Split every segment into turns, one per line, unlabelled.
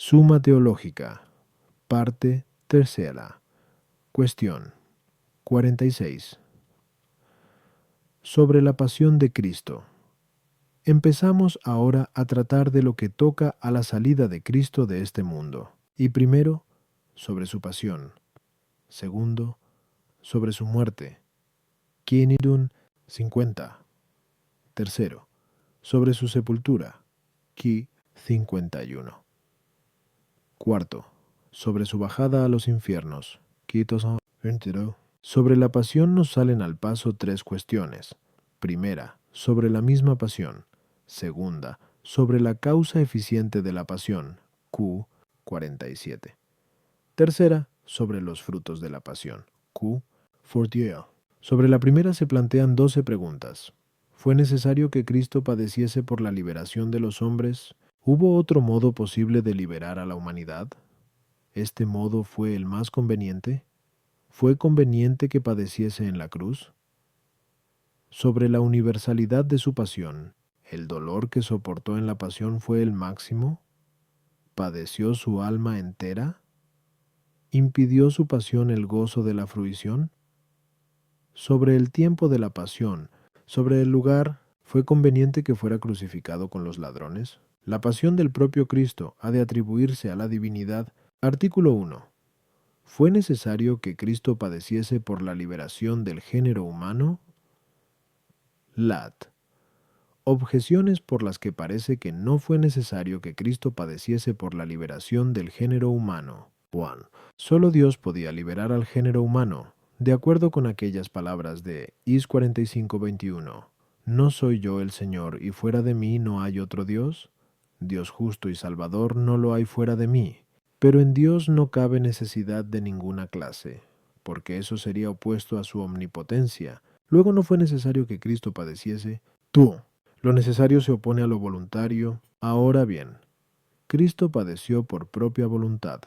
Suma Teológica, parte tercera. Cuestión 46. Sobre la pasión de Cristo. Empezamos ahora a tratar de lo que toca a la salida de Cristo de este mundo. Y primero, sobre su pasión. Segundo, sobre su muerte. Kienidun 50. Tercero, sobre su sepultura. Ki 51. Cuarto, sobre su bajada a los infiernos. Ki 22. Sobre la pasión nos salen al paso tres cuestiones. Primera, sobre la misma pasión. Segunda, sobre la causa eficiente de la pasión. Q 47. Tercera, sobre los frutos de la pasión. Q 48. Sobre la primera se plantean 12 preguntas. ¿Fue necesario que Cristo padeciese por la liberación de los hombres? ¿Hubo otro modo posible de liberar a la humanidad? ¿Este modo fue el más conveniente? ¿Fue conveniente que padeciese en la cruz? Sobre la universalidad de su pasión, ¿el dolor que soportó en la pasión fue el máximo? ¿Padeció su alma entera? ¿Impidió su pasión el gozo de la fruición? Sobre el tiempo de la pasión, sobre el lugar, ¿fue conveniente que fuera crucificado con los ladrones? La pasión del propio Cristo ha de atribuirse a la divinidad. Artículo 1. ¿Fue necesario que Cristo padeciese por la liberación del género humano? Lat. Objeciones por las que parece que no fue necesario que Cristo padeciese por la liberación del género humano. 1. Solo Dios podía liberar al género humano, de acuerdo con aquellas palabras de Is 45:21. ¿No soy yo el Señor y fuera de mí no hay otro Dios? Dios justo y salvador no lo hay fuera de mí. Pero en Dios no cabe necesidad de ninguna clase, porque eso sería opuesto a su omnipotencia. Luego no fue necesario que Cristo padeciese. Tú. Lo necesario se opone a lo voluntario. Ahora bien, Cristo padeció por propia voluntad,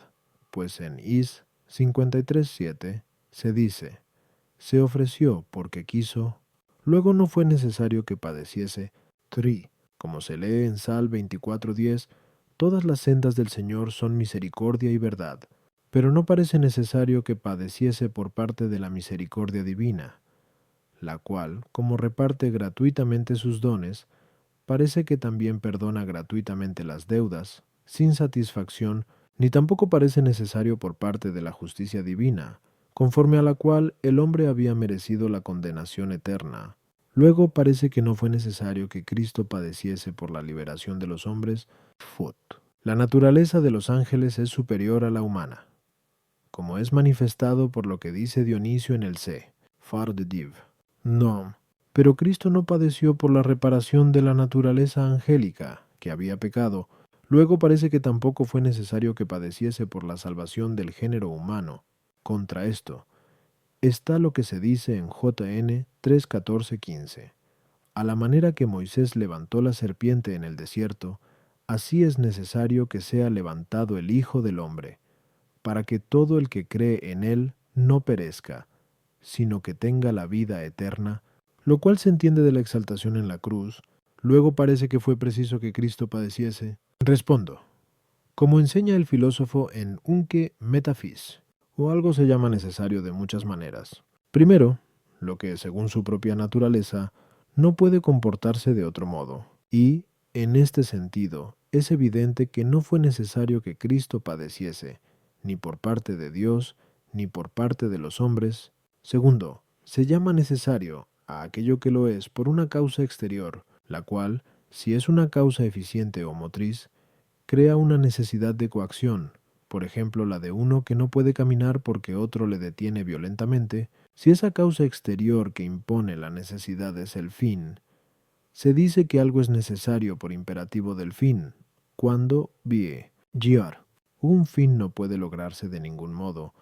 pues en Is 53:7 se dice, se ofreció porque quiso. Luego no fue necesario que padeciese. Tri. Como se lee en Sal 24:10, todas las sendas del Señor son misericordia y verdad, pero no parece necesario que padeciese por parte de la misericordia divina, la cual, como reparte gratuitamente sus dones, parece que también perdona gratuitamente las deudas, sin satisfacción, ni tampoco parece necesario por parte de la justicia divina, conforme a la cual el hombre había merecido la condenación eterna. Luego parece que no fue necesario que Cristo padeciese por la liberación de los hombres. Foot. La naturaleza de los ángeles es superior a la humana, como es manifestado por lo que dice Dionisio en el C. Far de Div. No, pero Cristo no padeció por la reparación de la naturaleza angélica, que había pecado. Luego parece que tampoco fue necesario que padeciese por la salvación del género humano. Contra esto, está lo que se dice en JN 3:14-15. A la manera que Moisés levantó la serpiente en el desierto, así es necesario que sea levantado el Hijo del Hombre, para que todo el que cree en él no perezca, sino que tenga la vida eterna, lo cual se entiende de la exaltación en la cruz. Luego parece que fue preciso que Cristo padeciese. Respondo, como enseña el filósofo en Unque Metaphys, o algo se llama necesario de muchas maneras. Primero, lo que, según su propia naturaleza, no puede comportarse de otro modo, y, en este sentido, es evidente que no fue necesario que Cristo padeciese, ni por parte de Dios, ni por parte de los hombres. Segundo, se llama necesario a aquello que lo es por una causa exterior, la cual, si es una causa eficiente o motriz, crea una necesidad de coacción, por ejemplo la de uno que no puede caminar porque otro le detiene violentamente. Si esa causa exterior que impone la necesidad es el fin, se dice que algo es necesario por imperativo del fin, cuando vie, giar, un fin no puede lograrse de ningún modo,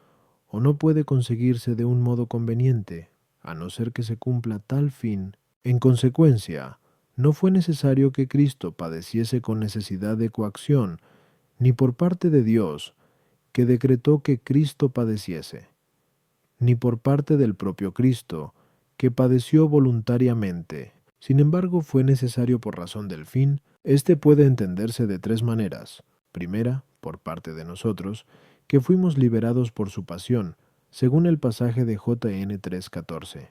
o no puede conseguirse de un modo conveniente, a no ser que se cumpla tal fin. En consecuencia, no fue necesario que Cristo padeciese con necesidad de coacción, ni por parte de Dios, que decretó que Cristo padeciese, ni por parte del propio Cristo, que padeció voluntariamente. Sin embargo, fue necesario por razón del fin. Este puede entenderse de tres maneras. Primera, por parte de nosotros, que fuimos liberados por su pasión, según el pasaje de JN 3:14.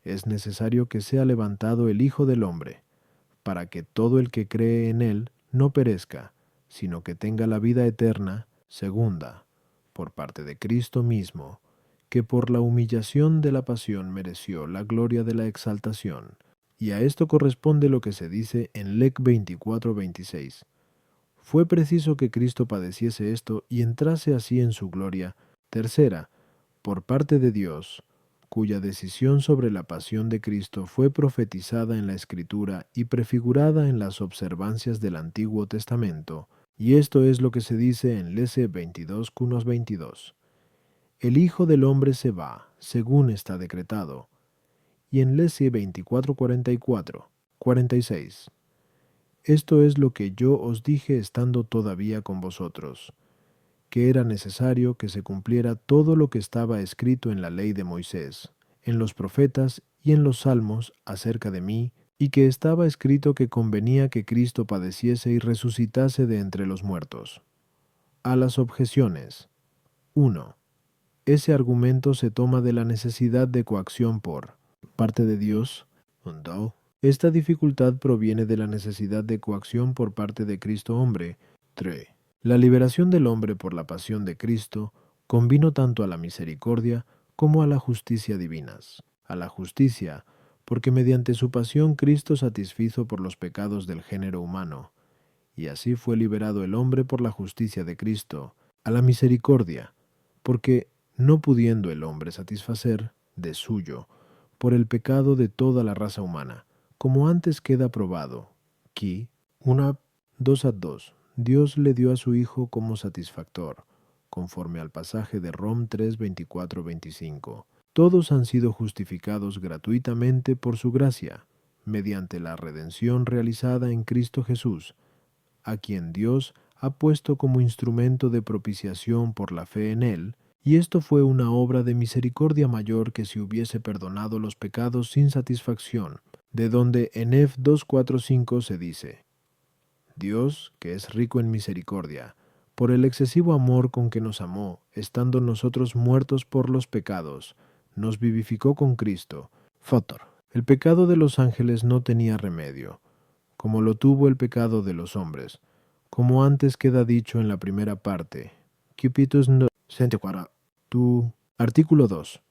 Es necesario que sea levantado el Hijo del Hombre, para que todo el que cree en él no perezca, sino que tenga la vida eterna, segunda, por parte de Cristo mismo, que por la humillación de la pasión mereció la gloria de la exaltación. Y a esto corresponde lo que se dice en Lec 24:26. Fue preciso que Cristo padeciese esto y entrase así en su gloria. Tercera, por parte de Dios, cuya decisión sobre la pasión de Cristo fue profetizada en la Escritura y prefigurada en las observancias del Antiguo Testamento. Y esto es lo que se dice en Lese 22:22. El Hijo del Hombre se va, según está decretado. Y en Lese 24:46. Esto es lo que yo os dije estando todavía con vosotros, que era necesario que se cumpliera todo lo que estaba escrito en la ley de Moisés, en los profetas y en los salmos acerca de mí, y que estaba escrito que convenía que Cristo padeciese y resucitase de entre los muertos. A las objeciones. 1. Ese argumento se toma de la necesidad de coacción por parte de Dios. 2. Esta dificultad proviene de la necesidad de coacción por parte de Cristo hombre. 3. La liberación del hombre por la pasión de Cristo convino tanto a la misericordia como a la justicia divinas. A la justicia, porque mediante su pasión Cristo satisfizo por los pecados del género humano, y así fue liberado el hombre por la justicia de Cristo. A la misericordia, porque no pudiendo el hombre satisfacer de suyo por el pecado de toda la raza humana, como antes queda probado, que 2:2, Dios le dio a su Hijo como satisfactor, conforme al pasaje de Rom 3:24-25. Todos han sido justificados gratuitamente por su gracia, mediante la redención realizada en Cristo Jesús, a quien Dios ha puesto como instrumento de propiciación por la fe en Él, y esto fue una obra de misericordia mayor que si hubiese perdonado los pecados sin satisfacción, de donde en Ef 2:4-5 se dice: Dios, que es rico en misericordia, por el excesivo amor con que nos amó, estando nosotros muertos por los pecados, nos vivificó con Cristo. Fotor. El pecado de los ángeles no tenía remedio, como lo tuvo el pecado de los hombres, como antes queda dicho en la primera parte. Cupitus no sentiquara. Artículo 2.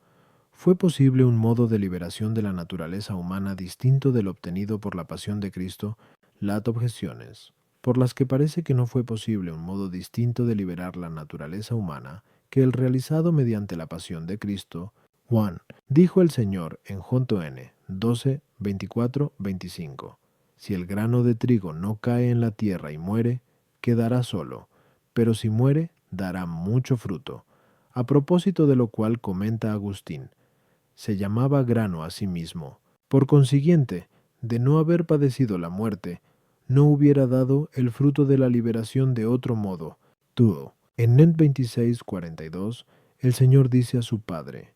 ¿Fue posible un modo de liberación de la naturaleza humana distinto del obtenido por la pasión de Cristo? Las objeciones, por las que parece que no fue posible un modo distinto de liberar la naturaleza humana que el realizado mediante la pasión de Cristo. 1. Dijo el Señor en JN 12:24-25. Si el grano de trigo no cae en la tierra y muere, quedará solo, pero si muere, dará mucho fruto. A propósito de lo cual comenta Agustín, se llamaba grano a sí mismo. Por consiguiente, de no haber padecido la muerte, no hubiera dado el fruto de la liberación de otro modo. En Net 26:42, el Señor dice a su Padre: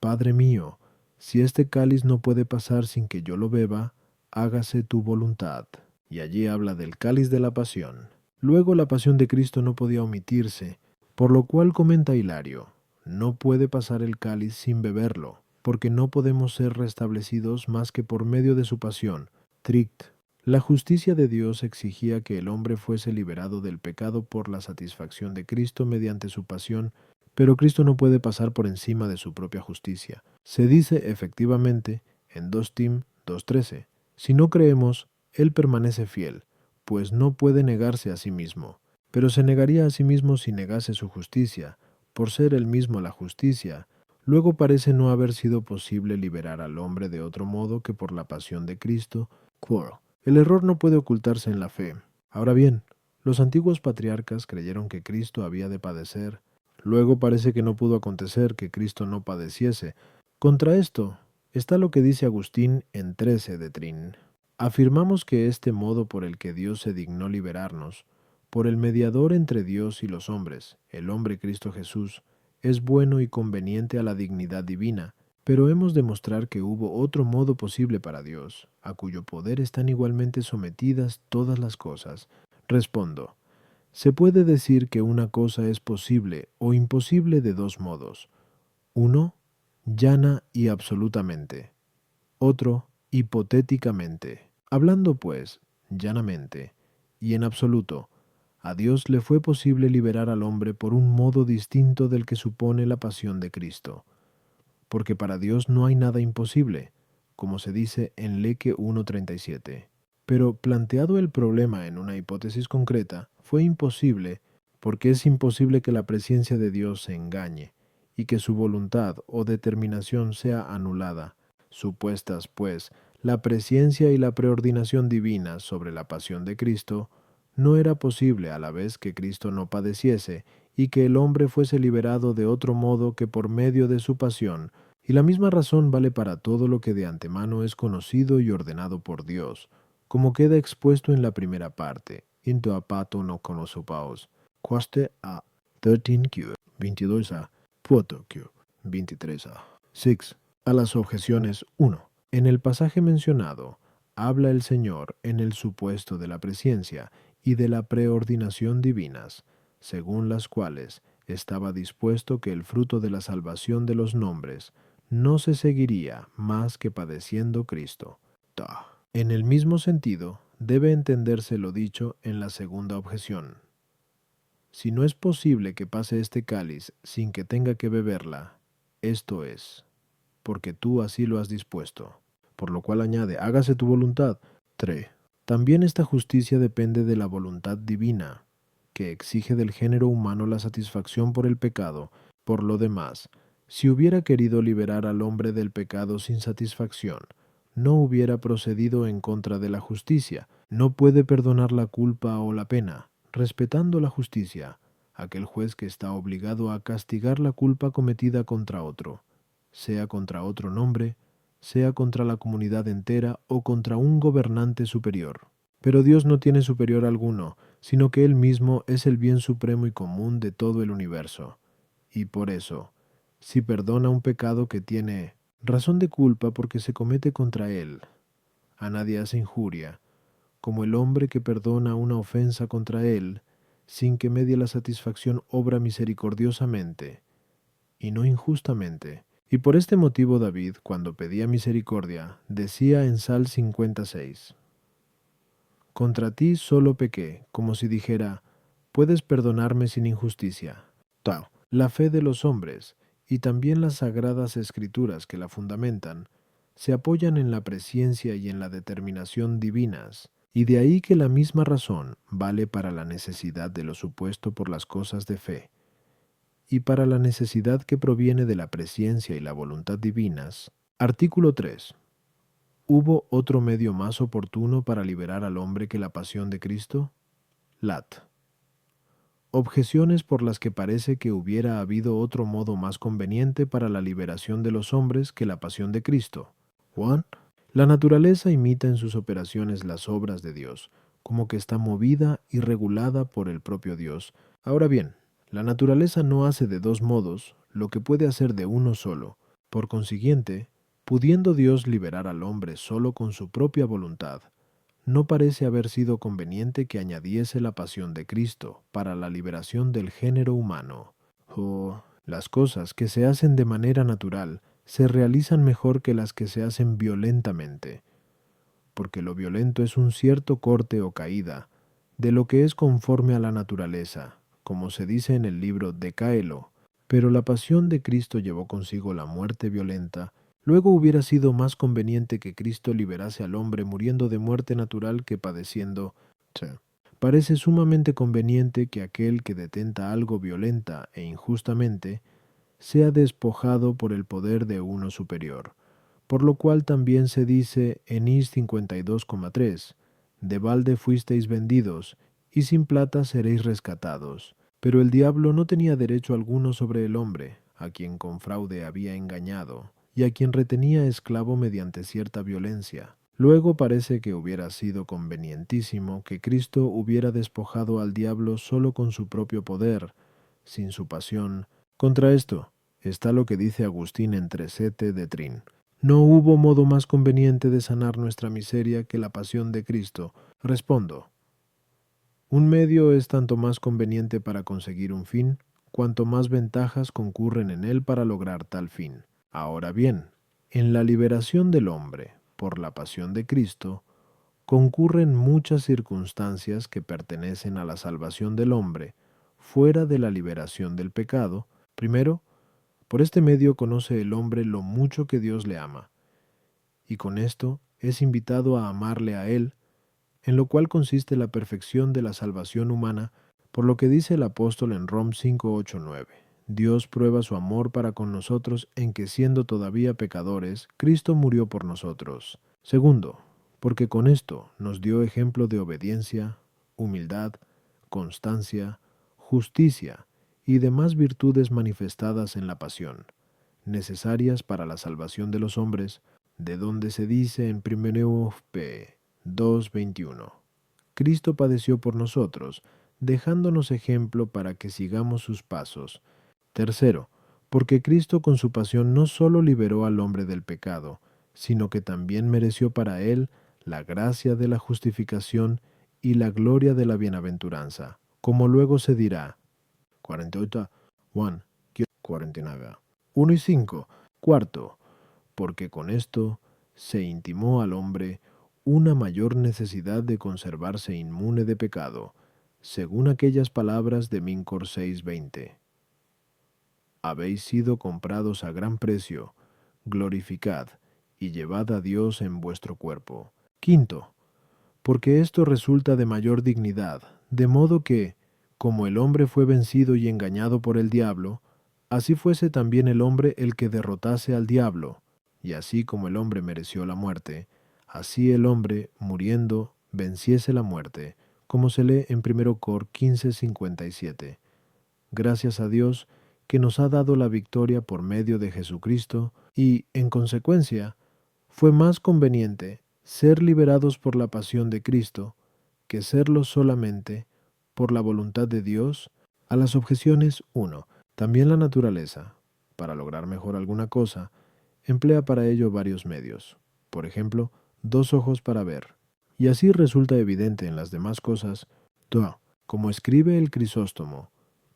Padre mío, si este cáliz no puede pasar sin que yo lo beba, hágase tu voluntad. Y allí habla del cáliz de la pasión. Luego la pasión de Cristo no podía omitirse, por lo cual comenta Hilario: no puede pasar el cáliz sin beberlo, porque no podemos ser restablecidos más que por medio de su pasión. Trict. La justicia de Dios exigía que el hombre fuese liberado del pecado por la satisfacción de Cristo mediante su pasión, pero Cristo no puede pasar por encima de su propia justicia. Se dice efectivamente en 2 Tim 2:13, si no creemos, Él permanece fiel, pues no puede negarse a sí mismo, pero se negaría a sí mismo si negase su justicia, por ser él mismo la justicia. Luego parece no haber sido posible liberar al hombre de otro modo que por la pasión de Cristo. El error no puede ocultarse en la fe. Ahora bien, los antiguos patriarcas creyeron que Cristo había de padecer. Luego parece que no pudo acontecer que Cristo no padeciese. Contra esto está lo que dice Agustín en 13 de Trin. Afirmamos que este modo por el que Dios se dignó liberarnos, por el mediador entre Dios y los hombres, el hombre Cristo Jesús, es bueno y conveniente a la dignidad divina, pero hemos de mostrar que hubo otro modo posible para Dios, a cuyo poder están igualmente sometidas todas las cosas. Respondo: Se puede decir que una cosa es posible o imposible de dos modos. Uno, llana y absolutamente. Otro, hipotéticamente. Hablando, pues, llanamente y en absoluto, a Dios le fue posible liberar al hombre por un modo distinto del que supone la pasión de Cristo, porque para Dios no hay nada imposible, como se dice en Leque 1:37. Pero planteado el problema en una hipótesis concreta, fue imposible porque es imposible que la presencia de Dios se engañe y que su voluntad o determinación sea anulada. Supuestas, pues, la presciencia y la preordinación divina sobre la pasión de Cristo, no era posible a la vez que Cristo no padeciese y que el hombre fuese liberado de otro modo que por medio de su pasión, y la misma razón vale para todo lo que de antemano es conocido y ordenado por Dios, como queda expuesto en la primera parte, into apato no conosopaos, quaste a 13q, 22a, puotoq, 23a. 6. A las objeciones 1. En el pasaje mencionado, habla el Señor en el supuesto de la presciencia y de la preordinación divinas, según las cuales estaba dispuesto que el fruto de la salvación de los nombres no se seguiría más que padeciendo Cristo. Ta. En el mismo sentido, debe entenderse lo dicho en la segunda objeción. Si no es posible que pase este cáliz sin que tenga que beberla, esto es, porque tú así lo has dispuesto. Por lo cual añade, hágase tu voluntad. 3. También esta justicia depende de la voluntad divina, que exige del género humano la satisfacción por el pecado. Por lo demás, si hubiera querido liberar al hombre del pecado sin satisfacción, no hubiera procedido en contra de la justicia. No puede perdonar la culpa o la pena, respetando la justicia, aquel juez que está obligado a castigar la culpa cometida contra otro, sea contra otro nombre, sea contra la comunidad entera o contra un gobernante superior. Pero Dios no tiene superior alguno, sino que Él mismo es el bien supremo y común de todo el universo. Y por eso, si perdona un pecado que tiene razón de culpa porque se comete contra Él, a nadie hace injuria, como el hombre que perdona una ofensa contra Él, sin que medie la satisfacción obra misericordiosamente, y no injustamente. Y por este motivo David, cuando pedía misericordia, decía en Sal 56, contra ti solo pequé, como si dijera, puedes perdonarme sin injusticia. Tao. La fe de los hombres, y también las sagradas escrituras que la fundamentan, se apoyan en la presciencia y en la determinación divinas, y de ahí que la misma razón vale para la necesidad de lo supuesto por las cosas de fe, y para la necesidad que proviene de la presciencia y la voluntad divinas. Artículo 3. ¿Hubo otro medio más oportuno para liberar al hombre que la pasión de Cristo? Lat. Objeciones por las que parece que hubiera habido otro modo más conveniente para la liberación de los hombres que la pasión de Cristo. Juan. La naturaleza imita en sus operaciones las obras de Dios, como que está movida y regulada por el propio Dios. Ahora bien, la naturaleza no hace de dos modos lo que puede hacer de uno solo. Por consiguiente, pudiendo Dios liberar al hombre solo con su propia voluntad, no parece haber sido conveniente que añadiese la pasión de Cristo para la liberación del género humano. Las cosas que se hacen de manera natural se realizan mejor que las que se hacen violentamente, porque lo violento es un cierto corte o caída de lo que es conforme a la naturaleza, como se dice en el libro de Caelo, pero la pasión de Cristo llevó consigo la muerte violenta. Luego hubiera sido más conveniente que Cristo liberase al hombre muriendo de muerte natural que padeciendo. Parece sumamente conveniente que aquel que detenta algo violenta e injustamente sea despojado por el poder de uno superior, por lo cual también se dice en Is 52,3, de balde fuisteis vendidos, y sin plata seréis rescatados. Pero el diablo no tenía derecho alguno sobre el hombre, a quien con fraude había engañado, y a quien retenía esclavo mediante cierta violencia. Luego parece que hubiera sido convenientísimo que Cristo hubiera despojado al diablo solo con su propio poder, sin su pasión. Contra esto está lo que dice Agustín en Tresete de Trin. ¿No hubo modo más conveniente de sanar nuestra miseria que la pasión de Cristo? Respondo. Un medio es tanto más conveniente para conseguir un fin, cuanto más ventajas concurren en él para lograr tal fin. Ahora bien, en la liberación del hombre por la pasión de Cristo, concurren muchas circunstancias que pertenecen a la salvación del hombre, fuera de la liberación del pecado. Primero, por este medio conoce el hombre lo mucho que Dios le ama, y con esto es invitado a amarle a Él, en lo cual consiste la perfección de la salvación humana, por lo que dice el apóstol en Rom 5, 8, 9. Dios prueba su amor para con nosotros en que siendo todavía pecadores, Cristo murió por nosotros. Segundo, porque con esto nos dio ejemplo de obediencia, humildad, constancia, justicia y demás virtudes manifestadas en la pasión, necesarias para la salvación de los hombres, de donde se dice en 1 P. 2:21. Cristo padeció por nosotros, dejándonos ejemplo para que sigamos sus pasos. Tercero, porque Cristo con su pasión no solo liberó al hombre del pecado, sino que también mereció para él la gracia de la justificación y la gloria de la bienaventuranza, como luego se dirá. 48, 1, 49. 1 y 5. Cuarto, porque con esto se intimó al hombre una mayor necesidad de conservarse inmune de pecado, según aquellas palabras de Mincor 6:20. Habéis sido comprados a gran precio, glorificad y llevad a Dios en vuestro cuerpo. Quinto, porque esto resulta de mayor dignidad, de modo que, como el hombre fue vencido y engañado por el diablo, así fuese también el hombre el que derrotase al diablo, y así como el hombre mereció la muerte, así el hombre, muriendo, venciese la muerte, como se lee en 1 Cor 15:57. Gracias a Dios que nos ha dado la victoria por medio de Jesucristo, y, en consecuencia, fue más conveniente ser liberados por la pasión de Cristo que serlo solamente por la voluntad de Dios. A las objeciones 1. También la naturaleza, para lograr mejor alguna cosa, emplea para ello varios medios. Por ejemplo, 2 ojos para ver. Y así resulta evidente en las demás cosas. Como escribe el Crisóstomo,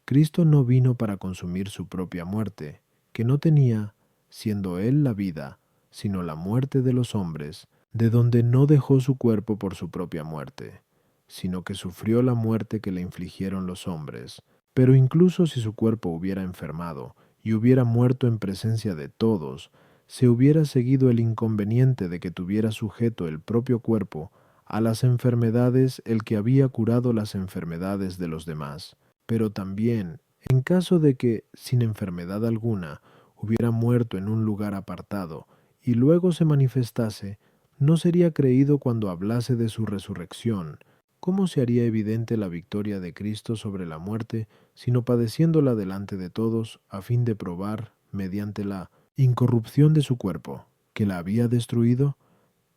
Cristo no vino para consumir su propia muerte, que no tenía, siendo Él la vida, sino la muerte de los hombres, de donde no dejó su cuerpo por su propia muerte, sino que sufrió la muerte que le infligieron los hombres. Pero incluso si su cuerpo hubiera enfermado y hubiera muerto en presencia de todos, se hubiera seguido el inconveniente de que tuviera sujeto el propio cuerpo a las enfermedades el que había curado las enfermedades de los demás. Pero también, en caso de que, sin enfermedad alguna, hubiera muerto en un lugar apartado, y luego se manifestase, no sería creído cuando hablase de su resurrección. ¿Cómo se haría evidente la victoria de Cristo sobre la muerte, sino padeciéndola delante de todos, a fin de probar, mediante la incorrupción de su cuerpo, que la había destruido?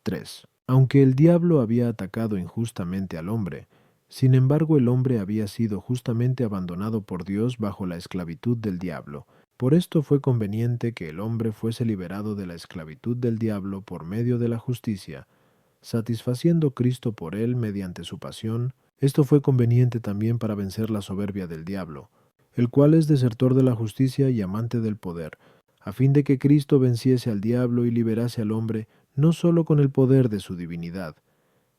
3. Aunque el diablo había atacado injustamente al hombre, sin embargo el hombre había sido justamente abandonado por Dios bajo la esclavitud del diablo. Por esto fue conveniente que el hombre fuese liberado de la esclavitud del diablo por medio de la justicia, satisfaciendo Cristo por él mediante su pasión. Esto fue conveniente también para vencer la soberbia del diablo, el cual es desertor de la justicia y amante del poder, a fin de que Cristo venciese al diablo y liberase al hombre no sólo con el poder de su divinidad,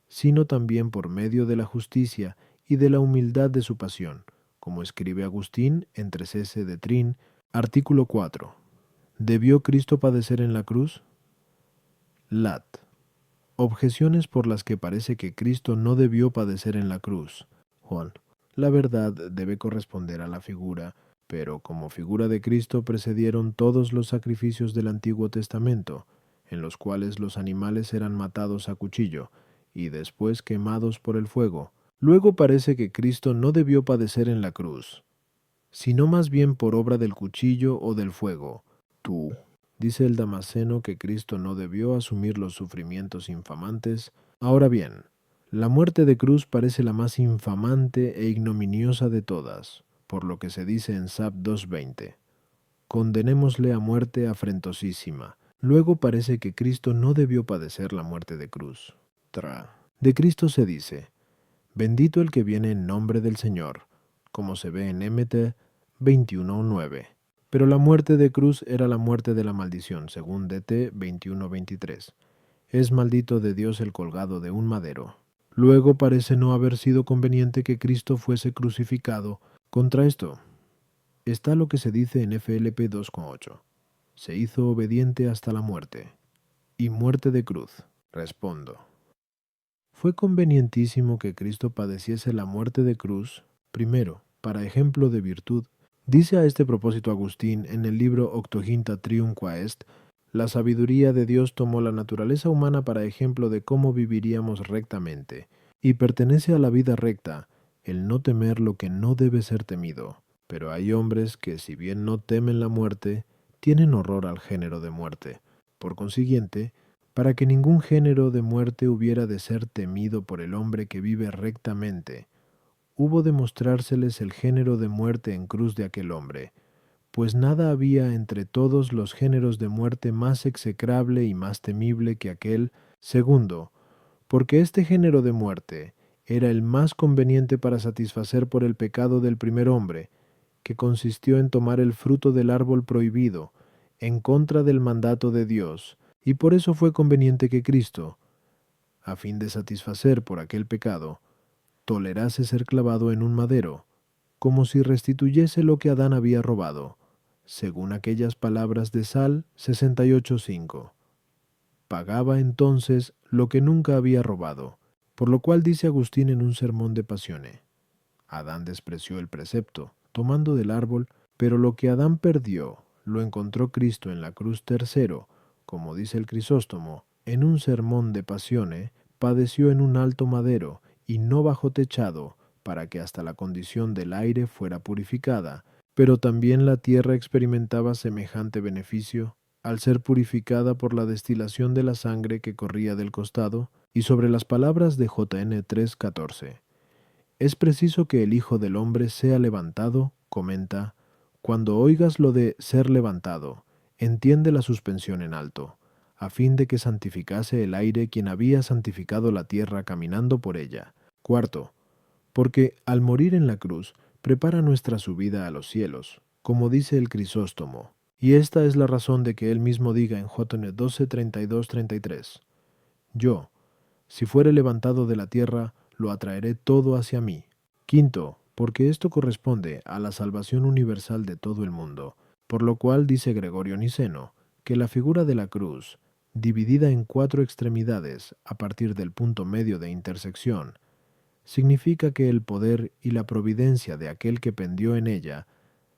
sino también por medio de la justicia y de la humildad de su pasión, como escribe Agustín en 3S de Trin, artículo 4. ¿Debió Cristo padecer en la cruz? Lat. Objeciones por las que parece que Cristo no debió padecer en la cruz. Juan. La verdad debe corresponder a la figura, pero como figura de Cristo precedieron todos los sacrificios del Antiguo Testamento, en los cuales los animales eran matados a cuchillo y después quemados por el fuego. Luego parece que Cristo no debió padecer en la cruz, sino más bien por obra del cuchillo o del fuego. Dice el Damasceno que Cristo no debió asumir los sufrimientos infamantes. Ahora bien, la muerte de cruz parece la más infamante e ignominiosa de todas, por lo que se dice en Sab 2:20. Condenémosle a muerte afrentosísima. Luego parece que Cristo no debió padecer la muerte de cruz. De Cristo se dice, Bendito el que viene en nombre del Señor, como se ve en Mt 21:9. Pero la muerte de cruz era la muerte de la maldición, según Dt 21:23. Es maldito de Dios el colgado de un madero. Luego parece no haber sido conveniente que Cristo fuese crucificado. Contra esto está lo que se dice en FLP 2:8. Se hizo obediente hasta la muerte. Y muerte de cruz. Respondo. Fue convenientísimo que Cristo padeciese la muerte de cruz, primero, para ejemplo de virtud. Dice a este propósito Agustín en el libro Octoginta Trium Quaest: la sabiduría de Dios tomó la naturaleza humana para ejemplo de cómo viviríamos rectamente, y pertenece a la vida recta el no temer lo que no debe ser temido. Pero hay hombres que, si bien no temen la muerte, tienen horror al género de muerte. Por consiguiente, para que ningún género de muerte hubiera de ser temido por el hombre que vive rectamente, hubo de mostrárseles el género de muerte en cruz de aquel hombre, pues nada había entre todos los géneros de muerte más execrable y más temible que aquel. Segundo, porque este género de muerte era el más conveniente para satisfacer por el pecado del primer hombre, que consistió en tomar el fruto del árbol prohibido, en contra del mandato de Dios, y por eso fue conveniente que Cristo, a fin de satisfacer por aquel pecado, tolerase ser clavado en un madero, como si restituyese lo que Adán había robado, según aquellas palabras de Sal 68:5. Pagaba entonces lo que nunca había robado, por lo cual dice Agustín en un sermón de Pasione: Adán despreció el precepto, tomando del árbol, pero lo que Adán perdió, lo encontró Cristo en la cruz. Tercero, como dice el Crisóstomo, en un sermón de Pasione, padeció en un alto madero, y no bajo techado, para que hasta la condición del aire fuera purificada, pero también la tierra experimentaba semejante beneficio, al ser purificada por la destilación de la sangre que corría del costado. Y sobre las palabras de JN 3:14. Es preciso que el Hijo del Hombre sea levantado, comenta: cuando oigas lo de ser levantado, entiende la suspensión en alto, a fin de que santificase el aire quien había santificado la tierra caminando por ella. Cuarto, porque al morir en la cruz, prepara nuestra subida a los cielos, como dice el Crisóstomo, y esta es la razón de que él mismo diga en JN 12:32-33: yo, si fuere levantado de la tierra, lo atraeré todo hacia mí. Quinto, porque esto corresponde a la salvación universal de todo el mundo, por lo cual dice Gregorio Niceno, que la figura de la cruz, dividida en 4 extremidades a partir del punto medio de intersección, significa que el poder y la providencia de aquel que pendió en ella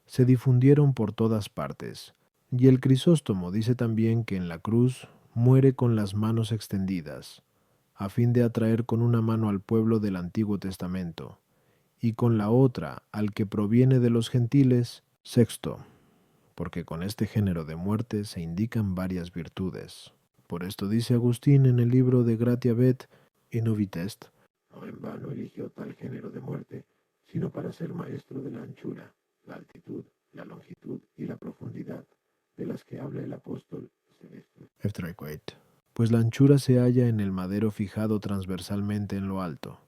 se difundieron por todas partes. Y el Crisóstomo dice también que en la cruz muere con las manos extendidas, a fin de atraer con una mano al pueblo del Antiguo Testamento, y con la otra al que proviene de los gentiles. Sexto, porque con este género de muerte se indican varias virtudes. Por esto dice Agustín en el libro de Gratia Vet y Novitest: no en vano eligió tal género de muerte, sino para ser maestro de la anchura, la altitud, la longitud y la profundidad, de las que habla el apóstol Celeste. Pues la anchura se halla en el madero fijado transversalmente en lo alto.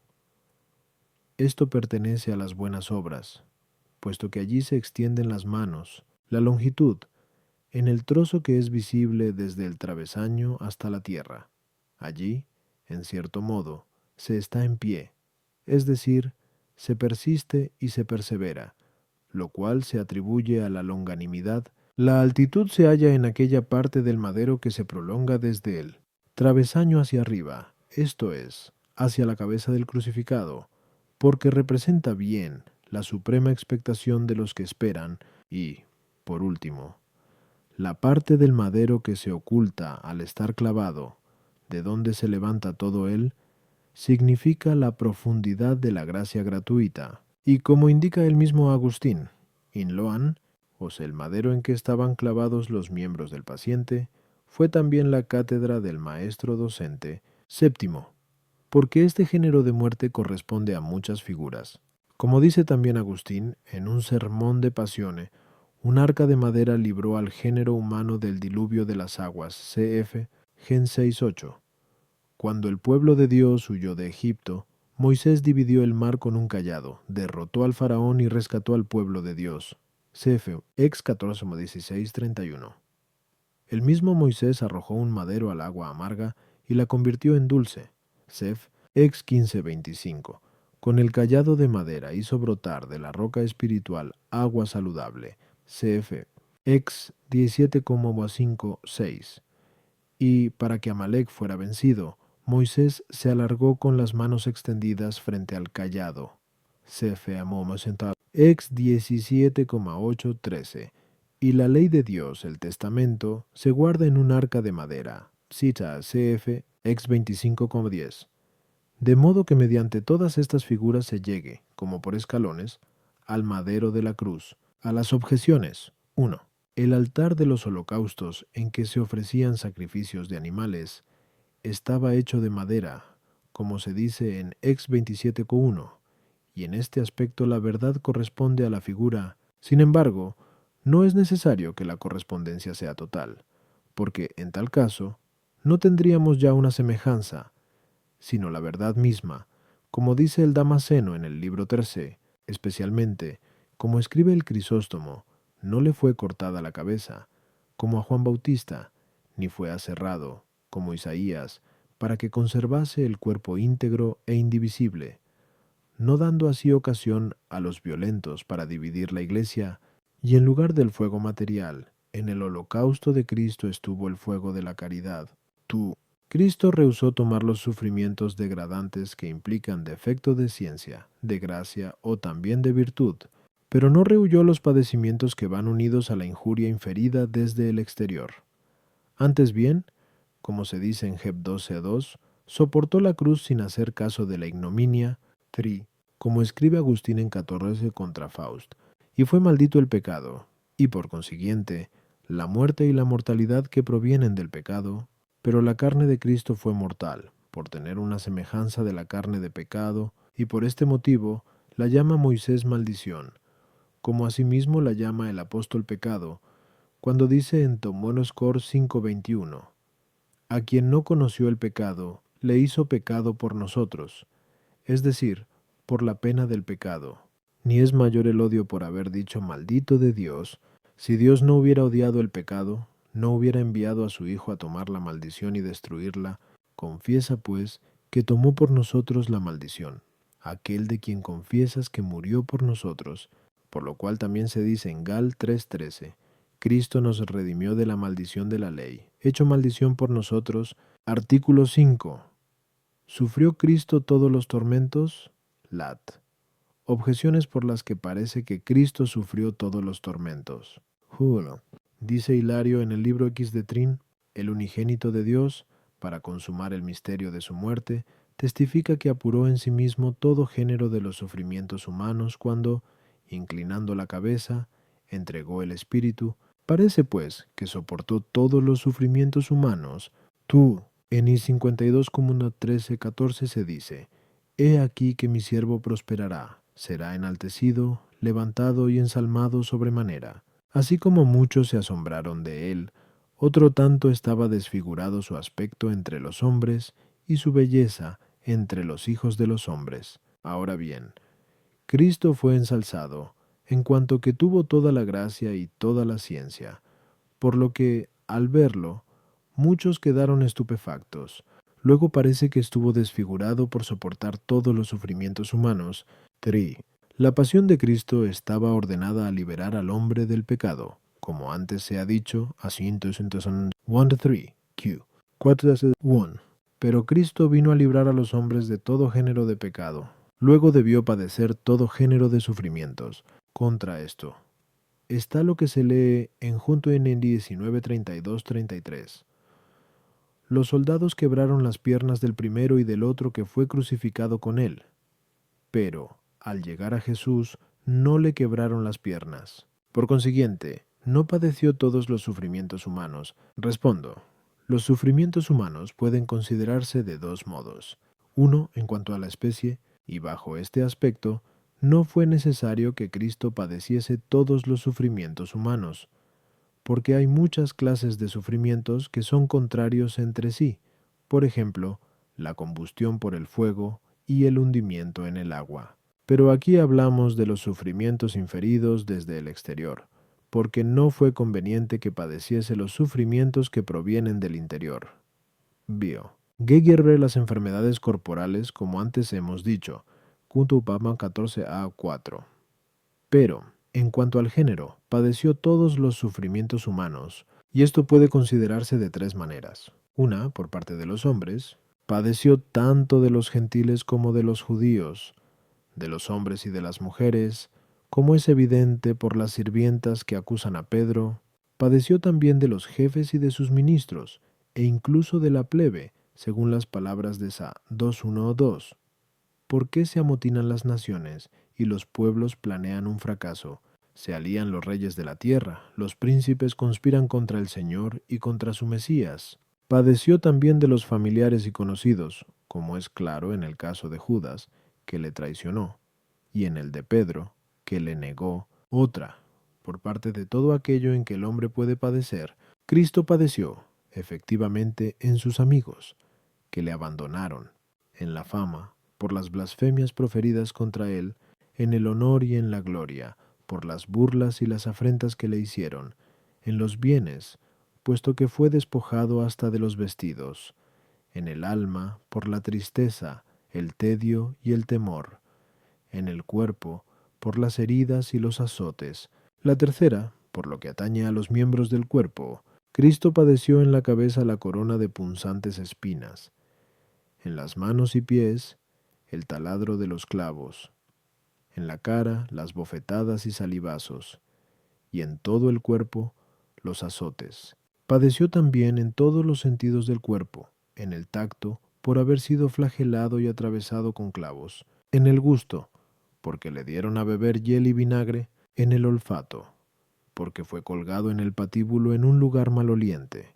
Esto pertenece a las buenas obras, puesto que allí se extienden las manos. La longitud, en el trozo que es visible desde el travesaño hasta la tierra. Allí, en cierto modo, se está en pie, es decir, se persiste y se persevera, lo cual se atribuye a la longanimidad. La altitud se halla en aquella parte del madero que se prolonga desde el travesaño hacia arriba, esto es, hacia la cabeza del crucificado, porque representa bien la suprema expectación de los que esperan. Y, por último, la parte del madero que se oculta al estar clavado, de donde se levanta todo él, significa la profundidad de la gracia gratuita. Y como indica el mismo Agustín, in loan, o sea, el madero en que estaban clavados los miembros del paciente, fue también la cátedra del maestro docente. Séptimo, porque este género de muerte corresponde a muchas figuras. Como dice también Agustín en un sermón de Pasione, un arca de madera libró al género humano del diluvio de las aguas, cf. Gen 6:8. Cuando el pueblo de Dios huyó de Egipto, Moisés dividió el mar con un cayado, derrotó al faraón y rescató al pueblo de Dios. CF, Ex 14:16-31. El mismo Moisés arrojó un madero al agua amarga y la convirtió en dulce. Sef, Ex 15:25. Con el cayado de madera hizo brotar de la roca espiritual agua saludable. CF, Ex 17:5-6. Y para que Amalek fuera vencido, Moisés se alargó con las manos extendidas frente al cayado. CF Amos Ex 17:8-13. Y la ley de Dios, el testamento, se guarda en un arca de madera. Cita CF Ex 25:10. De modo que mediante todas estas figuras se llegue, como por escalones, al madero de la cruz, a las objeciones. 1. El altar de los holocaustos en que se ofrecían sacrificios de animales estaba hecho de madera, como se dice en Ex 27:1, y en este aspecto la verdad corresponde a la figura. Sin embargo, no es necesario que la correspondencia sea total, porque en tal caso no tendríamos ya una semejanza, sino la verdad misma, como dice el Damasceno en el libro tercé, especialmente, como escribe el Crisóstomo, no le fue cortada la cabeza, como a Juan Bautista, ni fue aserrado, como Isaías, para que conservase el cuerpo íntegro e indivisible, no dando así ocasión a los violentos para dividir la iglesia, y en lugar del fuego material, en el holocausto de Cristo estuvo el fuego de la caridad. Cristo rehusó tomar los sufrimientos degradantes que implican defecto de ciencia, de gracia o también de virtud, pero no rehuyó los padecimientos que van unidos a la injuria inferida desde el exterior. Antes bien, como se dice en Heb 12:2, soportó la cruz sin hacer caso de la ignominia, como escribe Agustín en 14 contra Faust, y fue maldito el pecado, y por consiguiente, la muerte y la mortalidad que provienen del pecado, pero la carne de Cristo fue mortal, por tener una semejanza de la carne de pecado, y por este motivo la llama Moisés maldición, como asimismo la llama el apóstol pecado, cuando dice en Tomonoscor 5:21, a quien no conoció el pecado, le hizo pecado por nosotros, es decir, por la pena del pecado. Ni es mayor el odio por haber dicho maldito de Dios. Si Dios no hubiera odiado el pecado, no hubiera enviado a su Hijo a tomar la maldición y destruirla. Confiesa, pues, que tomó por nosotros la maldición, aquel de quien confiesas que murió por nosotros, por lo cual también se dice en Gal 3:13, Cristo nos redimió de la maldición de la ley, hecho maldición por nosotros. Artículo 5. ¿Sufrió Cristo todos los tormentos? Lat. Objeciones por las que parece que Cristo sufrió todos los tormentos. Julo. Dice Hilario en el libro X de Trin, el unigénito de Dios, para consumar el misterio de su muerte, testifica que apuró en sí mismo todo género de los sufrimientos humanos cuando, inclinando la cabeza, entregó el espíritu. Parece, pues, que soportó todos los sufrimientos humanos. En I 52:13-14 se dice, He aquí que mi siervo prosperará, será enaltecido, levantado y ensalmado sobremanera. Así como muchos se asombraron de él, otro tanto estaba desfigurado su aspecto entre los hombres y su belleza entre los hijos de los hombres. Ahora bien, Cristo fue ensalzado, en cuanto que tuvo toda la gracia y toda la ciencia, por lo que, al verlo, muchos quedaron estupefactos. Luego parece que estuvo desfigurado por soportar todos los sufrimientos humanos. La pasión de Cristo estaba ordenada a liberar al hombre del pecado, como antes se ha dicho, así entonces 1-3, Q. 4-1. Pero Cristo vino a librar a los hombres de todo género de pecado. Luego debió padecer todo género de sufrimientos. Contra esto está lo que se lee en Junto en el 19:32-33. Los soldados quebraron las piernas del primero y del otro que fue crucificado con él. Pero, al llegar a Jesús, no le quebraron las piernas. Por consiguiente, no padeció todos los sufrimientos humanos. Respondo, los sufrimientos humanos pueden considerarse de dos modos. Uno, en cuanto a la especie, y bajo este aspecto, no fue necesario que Cristo padeciese todos los sufrimientos humanos, porque hay muchas clases de sufrimientos que son contrarios entre sí, por ejemplo, la combustión por el fuego y el hundimiento en el agua. Pero aquí hablamos de los sufrimientos inferidos desde el exterior, porque no fue conveniente que padeciese los sufrimientos que provienen del interior. Bio. Geiger ve las enfermedades corporales como antes hemos dicho, Kuntupama 14a4. Pero, en cuanto al género, padeció todos los sufrimientos humanos, y esto puede considerarse de tres maneras. Una, por parte de los hombres, padeció tanto de los gentiles como de los judíos, de los hombres y de las mujeres, como es evidente por las sirvientas que acusan a Pedro, padeció también de los jefes y de sus ministros, e incluso de la plebe, según las palabras de Sa 2:1-2. ¿Por qué se amotinan las naciones y los pueblos planean un fracaso? Se alían los reyes de la tierra, los príncipes conspiran contra el Señor y contra su Mesías. Padeció también de los familiares y conocidos, como es claro en el caso de Judas, que le traicionó, y en el de Pedro, que le negó. Otra, por parte de todo aquello en que el hombre puede padecer, Cristo padeció, efectivamente, en sus amigos, que le abandonaron, en la fama, por las blasfemias proferidas contra él, en el honor y en la gloria, por las burlas y las afrentas que le hicieron, en los bienes, puesto que fue despojado hasta de los vestidos, en el alma, por la tristeza, el tedio y el temor, en el cuerpo, por las heridas y los azotes. La tercera, por lo que atañe a los miembros del cuerpo, Cristo padeció en la cabeza la corona de punzantes espinas, en las manos y pies, el taladro de los clavos, en la cara, las bofetadas y salivazos, y en todo el cuerpo, los azotes. Padeció también en todos los sentidos del cuerpo, en el tacto, por haber sido flagelado y atravesado con clavos, en el gusto, porque le dieron a beber hiel y vinagre, en el olfato, porque fue colgado en el patíbulo en un lugar maloliente,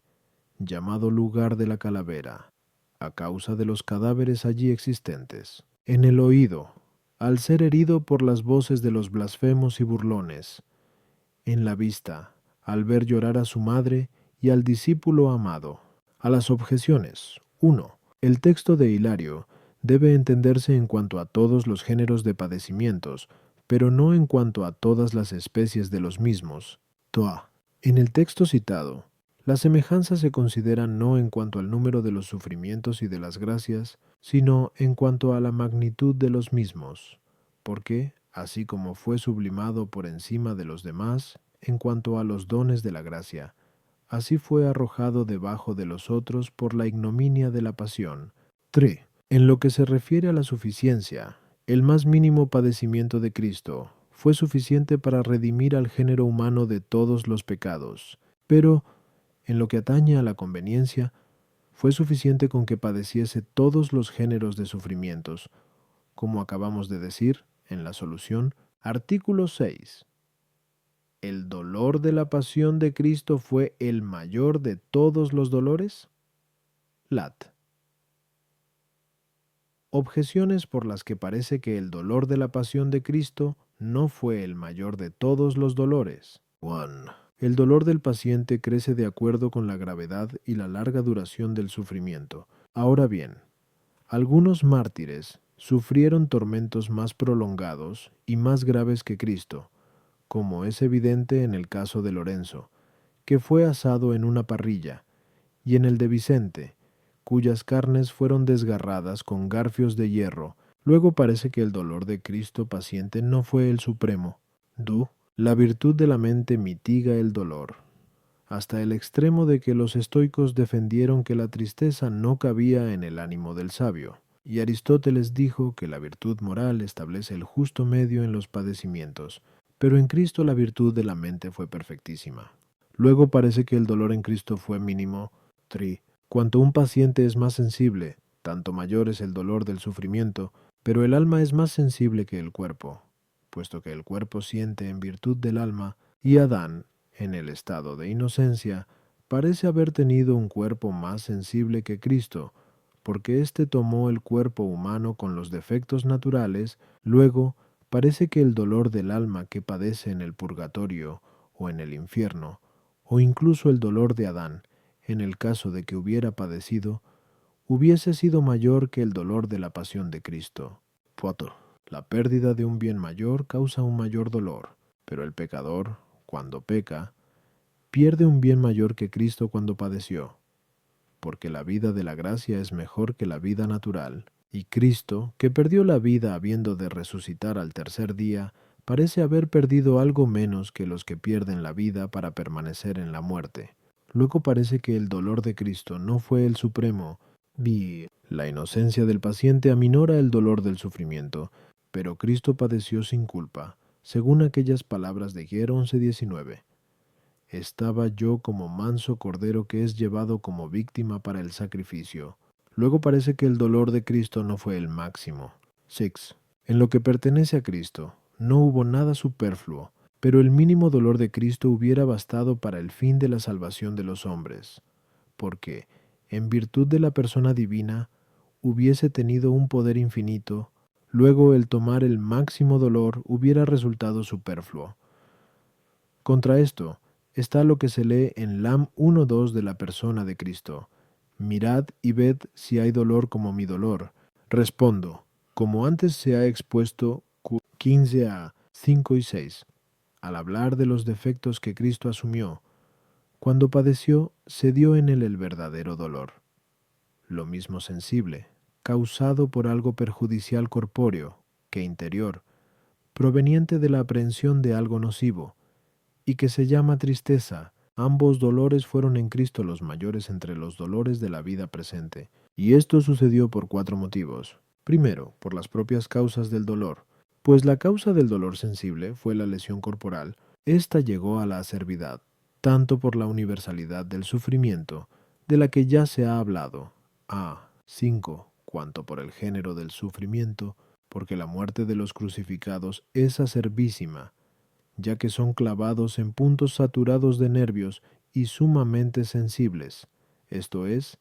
llamado lugar de la calavera, a causa de los cadáveres allí existentes, en el oído, al ser herido por las voces de los blasfemos y burlones, en la vista, al ver llorar a su madre y al discípulo amado. A las objeciones. 1. El texto de Hilario debe entenderse en cuanto a todos los géneros de padecimientos, pero no en cuanto a todas las especies de los mismos. Toa. En el texto citado, la semejanza se considera no en cuanto al número de los sufrimientos y de las gracias, sino en cuanto a la magnitud de los mismos, porque, así como fue sublimado por encima de los demás, en cuanto a los dones de la gracia, así fue arrojado debajo de los otros por la ignominia de la pasión. 3. En lo que se refiere a la suficiencia, el más mínimo padecimiento de Cristo fue suficiente para redimir al género humano de todos los pecados, pero, en lo que atañe a la conveniencia, fue suficiente con que padeciese todos los géneros de sufrimientos, como acabamos de decir en la solución. Artículo 6. ¿El dolor de la pasión de Cristo fue el mayor de todos los dolores? Lat. Objeciones por las que parece que el dolor de la pasión de Cristo no fue el mayor de todos los dolores. 1. El dolor del paciente crece de acuerdo con la gravedad y la larga duración del sufrimiento. Ahora bien, algunos mártires sufrieron tormentos más prolongados y más graves que Cristo, como es evidente en el caso de Lorenzo, que fue asado en una parrilla, y en el de Vicente, cuyas carnes fueron desgarradas con garfios de hierro. Luego parece que el dolor de Cristo paciente no fue el supremo. La virtud de la mente mitiga el dolor, hasta el extremo de que los estoicos defendieron que la tristeza no cabía en el ánimo del sabio, y Aristóteles dijo que la virtud moral establece el justo medio en los padecimientos, pero en Cristo la virtud de la mente fue perfectísima. Luego parece que el dolor en Cristo fue mínimo. Cuanto un paciente es más sensible, tanto mayor es el dolor del sufrimiento, pero el alma es más sensible que el cuerpo, puesto que el cuerpo siente en virtud del alma, y Adán, en el estado de inocencia, parece haber tenido un cuerpo más sensible que Cristo, porque éste tomó el cuerpo humano con los defectos naturales. Luego parece que el dolor del alma que padece en el purgatorio o en el infierno, o incluso el dolor de Adán, en el caso de que hubiera padecido, hubiese sido mayor que el dolor de la pasión de Cristo. 4. La pérdida de un bien mayor causa un mayor dolor, pero el pecador, cuando peca, pierde un bien mayor que Cristo cuando padeció, porque la vida de la gracia es mejor que la vida natural, y Cristo, que perdió la vida habiendo de resucitar al tercer día, parece haber perdido algo menos que los que pierden la vida para permanecer en la muerte. Luego parece que el dolor de Cristo no fue el supremo, y la inocencia del paciente aminora el dolor del sufrimiento, pero Cristo padeció sin culpa, según aquellas palabras de Gier 11:19. Estaba yo como manso cordero que es llevado como víctima para el sacrificio. Luego parece que el dolor de Cristo no fue el máximo. 6. En lo que pertenece a Cristo, no hubo nada superfluo, pero el mínimo dolor de Cristo hubiera bastado para el fin de la salvación de los hombres, porque, en virtud de la persona divina, hubiese tenido un poder infinito, luego el tomar el máximo dolor hubiera resultado superfluo. Contra esto está lo que se lee en Lam 1:2 de la persona de Cristo. Mirad y ved si hay dolor como mi dolor. Respondo, como antes se ha expuesto 15a 5 y 6, al hablar de los defectos que Cristo asumió, cuando padeció, se dio en él el verdadero dolor. Lo mismo sensible, causado por algo perjudicial corpóreo que interior, proveniente de la aprehensión de algo nocivo, y que se llama tristeza. Ambos dolores fueron en Cristo los mayores entre los dolores de la vida presente, y esto sucedió por 4 motivos. Primero, por las propias causas del dolor, pues la causa del dolor sensible fue la lesión corporal. Esta llegó a la acervidad, tanto por la universalidad del sufrimiento, de la que ya se ha hablado, a 5, cuanto por el género del sufrimiento, porque la muerte de los crucificados es acervísima, ya que son clavados en puntos saturados de nervios y sumamente sensibles, esto es,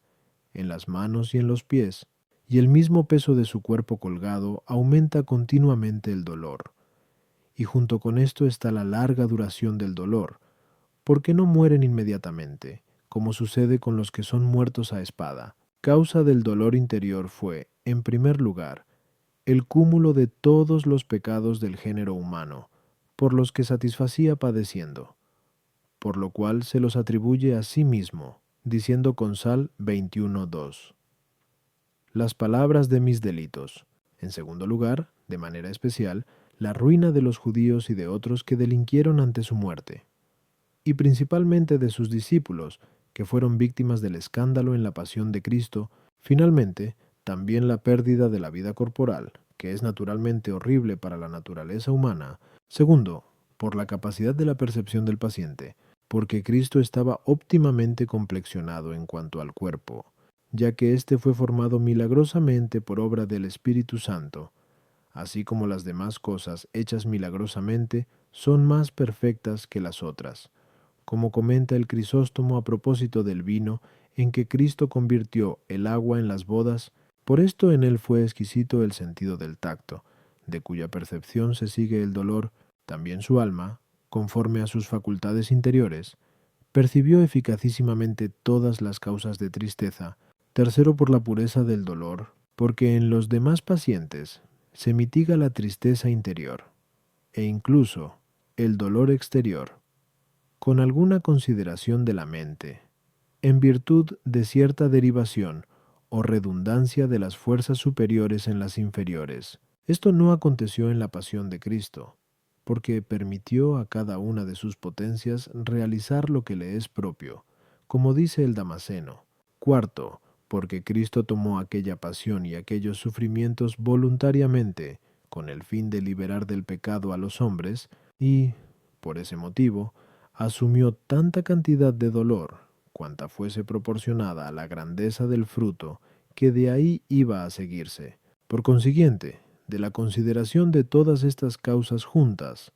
en las manos y en los pies, y el mismo peso de su cuerpo colgado aumenta continuamente el dolor. Y junto con esto está la larga duración del dolor, porque no mueren inmediatamente, como sucede con los que son muertos a espada. Causa del dolor interior fue, en primer lugar, el cúmulo de todos los pecados del género humano, por los que satisfacía padeciendo, por lo cual se los atribuye a sí mismo, diciendo con Sal 21:2. Las palabras de mis delitos. En segundo lugar, de manera especial, la ruina de los judíos y de otros que delinquieron ante su muerte, y principalmente de sus discípulos, que fueron víctimas del escándalo en la pasión de Cristo. Finalmente, también la pérdida de la vida corporal, que es naturalmente horrible para la naturaleza humana. Segundo, por la capacidad de la percepción del paciente, porque Cristo estaba óptimamente complexionado en cuanto al cuerpo, ya que éste fue formado milagrosamente por obra del Espíritu Santo, así como las demás cosas hechas milagrosamente son más perfectas que las otras, como comenta el Crisóstomo a propósito del vino en que Cristo convirtió el agua en las bodas. Por esto en él fue exquisito el sentido del tacto, de cuya percepción se sigue el dolor. También su alma, conforme a sus facultades interiores, percibió eficacísimamente todas las causas de tristeza. Tercero, por la pureza del dolor, porque en los demás pacientes se mitiga la tristeza interior, e incluso el dolor exterior, con alguna consideración de la mente, en virtud de cierta derivación o redundancia de las fuerzas superiores en las inferiores. Esto no aconteció en la pasión de Cristo, porque permitió a cada una de sus potencias realizar lo que le es propio, como dice el Damasceno. Cuarto, porque Cristo tomó aquella pasión y aquellos sufrimientos voluntariamente, con el fin de liberar del pecado a los hombres, y, por ese motivo, asumió tanta cantidad de dolor, cuanta fuese proporcionada a la grandeza del fruto, que de ahí iba a seguirse. Por consiguiente, de la consideración de todas estas causas juntas,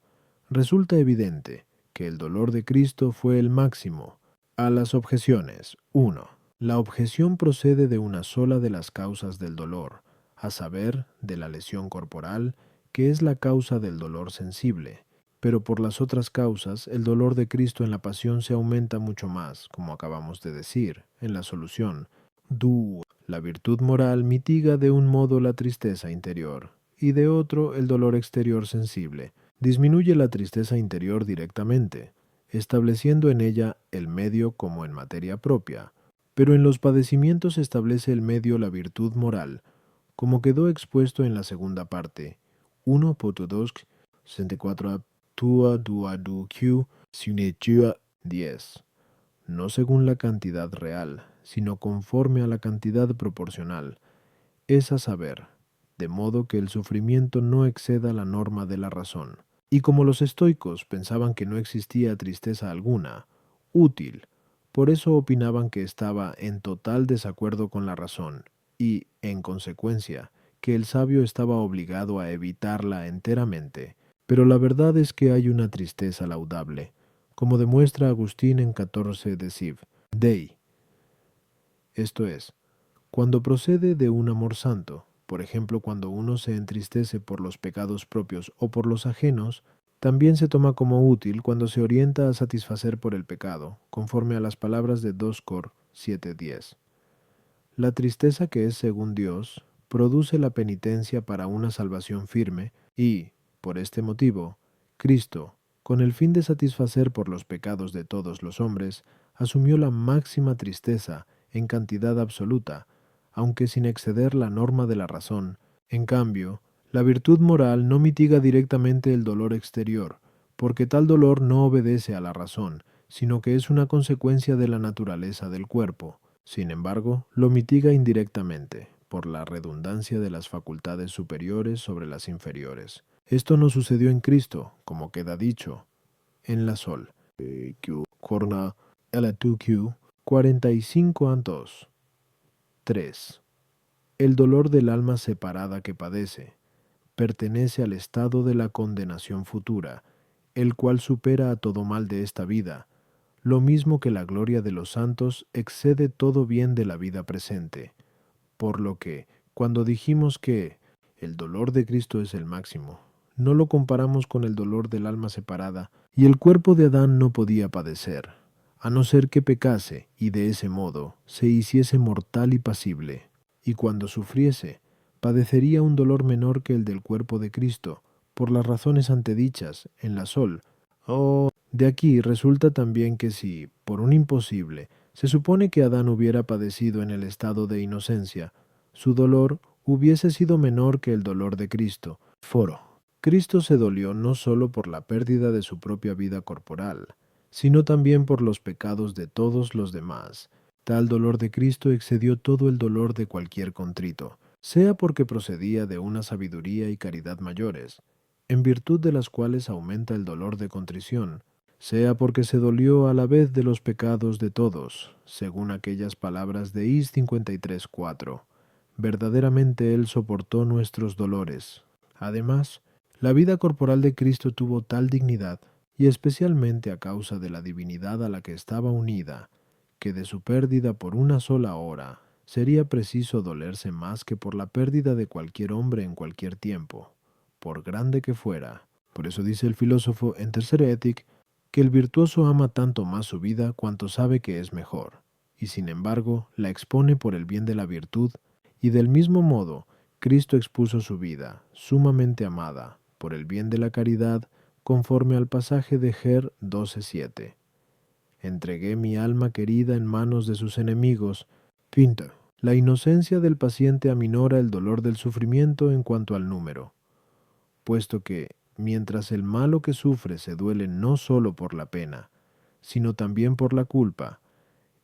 resulta evidente que el dolor de Cristo fue el máximo. A las objeciones. 1. La objeción procede de una sola de las causas del dolor, a saber, de la lesión corporal, que es la causa del dolor sensible. Pero por las otras causas, el dolor de Cristo en la pasión se aumenta mucho más, como acabamos de decir, en la solución. La virtud moral mitiga de un modo la tristeza interior y de otro el dolor exterior sensible. Disminuye la tristeza interior directamente, estableciendo en ella el medio como en materia propia, pero en los padecimientos establece el medio la virtud moral, como quedó expuesto en la segunda parte. 1 Potodosk 64 Tua Duadu Q Sunechua 10. No según la cantidad real, sino conforme a la cantidad proporcional, es a saber, de modo que el sufrimiento no exceda la norma de la razón. Y como los estoicos pensaban que no existía tristeza alguna, útil, por eso opinaban que estaba en total desacuerdo con la razón, y, en consecuencia, que el sabio estaba obligado a evitarla enteramente. Pero la verdad es que hay una tristeza laudable, como demuestra Agustín en 14 de Siv, Dei. Esto es, cuando procede de un amor santo, por ejemplo cuando uno se entristece por los pecados propios o por los ajenos, también se toma como útil cuando se orienta a satisfacer por el pecado, conforme a las palabras de 2 Cor 7:10. La tristeza que es según Dios produce la penitencia para una salvación firme y, por este motivo, Cristo, con el fin de satisfacer por los pecados de todos los hombres, asumió la máxima tristeza en cantidad absoluta, aunque sin exceder la norma de la razón. En cambio, la virtud moral no mitiga directamente el dolor exterior, porque tal dolor no obedece a la razón, sino que es una consecuencia de la naturaleza del cuerpo. Sin embargo, lo mitiga indirectamente, por la redundancia de las facultades superiores sobre las inferiores. Esto no sucedió en Cristo, como queda dicho, en la Sol. Corna LQ 45 2. 3. El dolor del alma separada que padece pertenece al estado de la condenación futura, el cual supera a todo mal de esta vida, lo mismo que la gloria de los santos excede todo bien de la vida presente. Por lo que, cuando dijimos que el dolor de Cristo es el máximo, no lo comparamos con el dolor del alma separada, y el cuerpo de Adán no podía padecer, a no ser que pecase y de ese modo se hiciese mortal y pasible, y cuando sufriese, padecería un dolor menor que el del cuerpo de Cristo, por las razones antedichas, en la Sol. De aquí resulta también que si, por un imposible, se supone que Adán hubiera padecido en el estado de inocencia, su dolor hubiese sido menor que el dolor de Cristo. Foro. Cristo se dolió no sólo por la pérdida de su propia vida corporal, sino también por los pecados de todos los demás. Tal dolor de Cristo excedió todo el dolor de cualquier contrito, sea porque procedía de una sabiduría y caridad mayores, en virtud de las cuales aumenta el dolor de contrición, sea porque se dolió a la vez de los pecados de todos, según aquellas palabras de Is 53:4. Verdaderamente Él soportó nuestros dolores. Además, la vida corporal de Cristo tuvo tal dignidad, y especialmente a causa de la divinidad a la que estaba unida, que de su pérdida por una sola hora sería preciso dolerse más que por la pérdida de cualquier hombre en cualquier tiempo, por grande que fuera. Por eso dice el filósofo en Tercer Étic que el virtuoso ama tanto más su vida cuanto sabe que es mejor, y sin embargo la expone por el bien de la virtud, y del mismo modo Cristo expuso su vida, sumamente amada, por el bien de la caridad, conforme al pasaje de Ger 12:7. Entregué mi alma querida en manos de sus enemigos. Pinta. La inocencia del paciente aminora el dolor del sufrimiento en cuanto al número, puesto que, mientras el malo que sufre se duele no sólo por la pena, sino también por la culpa,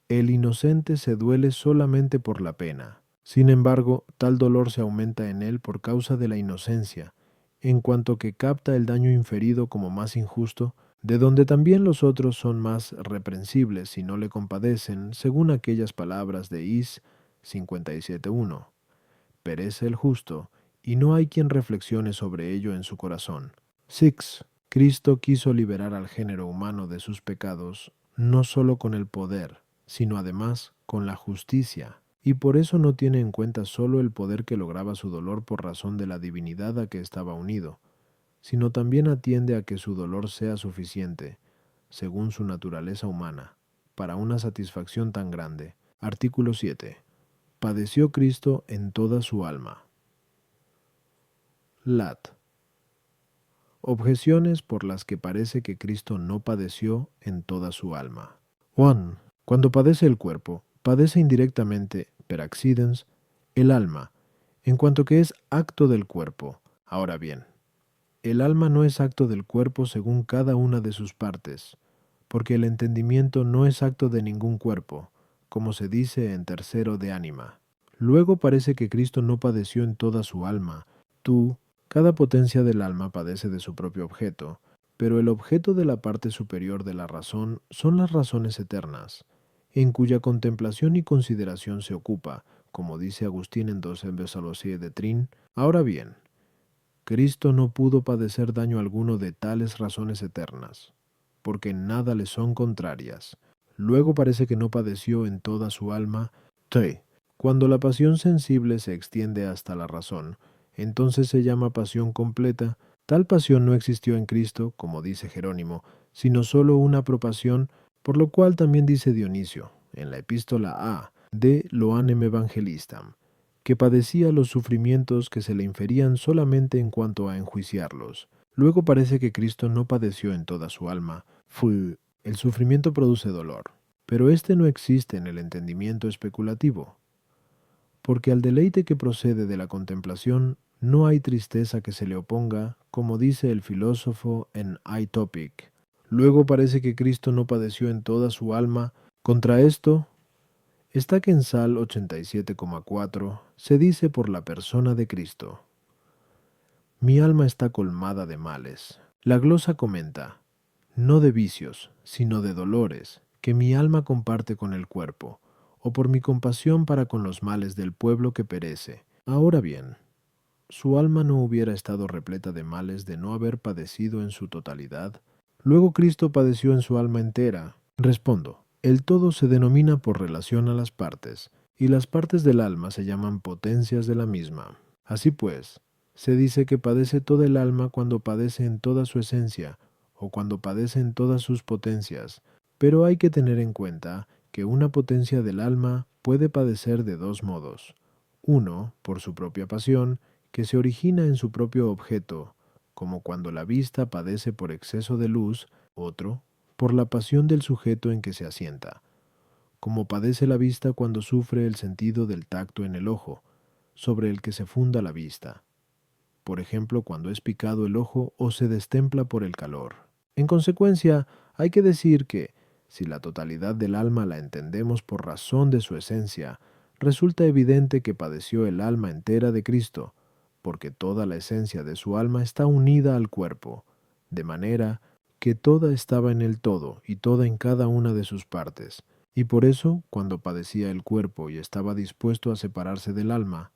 el inocente se duele solamente por la pena. Sin embargo, tal dolor se aumenta en él por causa de la inocencia, en cuanto que capta el daño inferido como más injusto, de donde también los otros son más reprensibles si no le compadecen, según aquellas palabras de Is 57:1. Perece el justo, y no hay quien reflexione sobre ello en su corazón. 6. Cristo quiso liberar al género humano de sus pecados, no sólo con el poder, sino además con la justicia, y por eso no tiene en cuenta sólo el poder que lograba su dolor por razón de la divinidad a que estaba unido, sino también atiende a que su dolor sea suficiente, según su naturaleza humana, para una satisfacción tan grande. Artículo 7. padeció Cristo en toda su alma. Lat. Objeciones por las que parece que Cristo no padeció en toda su alma. 1. Cuando padece el cuerpo, padece indirectamente, per accidens, el alma, en cuanto que es acto del cuerpo. Ahora bien, el alma no es acto del cuerpo según cada una de sus partes, porque el entendimiento no es acto de ningún cuerpo, como se dice en tercero de ánima. Luego parece que Cristo no padeció en toda su alma. Cada potencia del alma padece de su propio objeto, pero el objeto de la parte superior de la razón son las razones eternas, en cuya contemplación y consideración se ocupa, como dice Agustín en 2 Besalosíe de Trin. Ahora bien, Cristo no pudo padecer daño alguno de tales razones eternas, porque en nada le son contrarias. Luego parece que no padeció en toda su alma. Cuando la pasión sensible se extiende hasta la razón, entonces se llama pasión completa. Tal pasión no existió en Cristo, como dice Jerónimo, sino solo una propasión, por lo cual también dice Dionisio, en la epístola A de Loanem Evangelistam, que padecía los sufrimientos que se le inferían solamente en cuanto a enjuiciarlos. Luego parece que Cristo no padeció en toda su alma. El sufrimiento produce dolor, pero este no existe en el entendimiento especulativo, porque al deleite que procede de la contemplación no hay tristeza que se le oponga, como dice el filósofo en I-Topic. Luego parece que Cristo no padeció en toda su alma. Contra esto está que en Sal 87,4 se dice por la persona de Cristo: mi alma está colmada de males. La glosa comenta: no de vicios, sino de dolores, que mi alma comparte con el cuerpo, o por mi compasión para con los males del pueblo que perece. Ahora bien, su alma no hubiera estado repleta de males de no haber padecido en su totalidad. Luego Cristo padeció en su alma entera. Respondo, el todo se denomina por relación a las partes, y las partes del alma se llaman potencias de la misma. Así pues, se dice que padece toda el alma cuando padece en toda su esencia, o cuando padece en todas sus potencias, pero hay que tener en cuenta que una potencia del alma puede padecer de dos modos: uno, por su propia pasión, que se origina en su propio objeto, como cuando la vista padece por exceso de luz; otro, por la pasión del sujeto en que se asienta, como padece la vista cuando sufre el sentido del tacto en el ojo, sobre el que se funda la vista, por ejemplo cuando es picado el ojo o se destempla por el calor. En consecuencia, hay que decir que, si la totalidad del alma la entendemos por razón de su esencia, resulta evidente que padeció el alma entera de Cristo, porque toda la esencia de su alma está unida al cuerpo, de manera que toda estaba en el todo y toda en cada una de sus partes, y por eso, cuando padecía el cuerpo y estaba dispuesto a separarse del alma,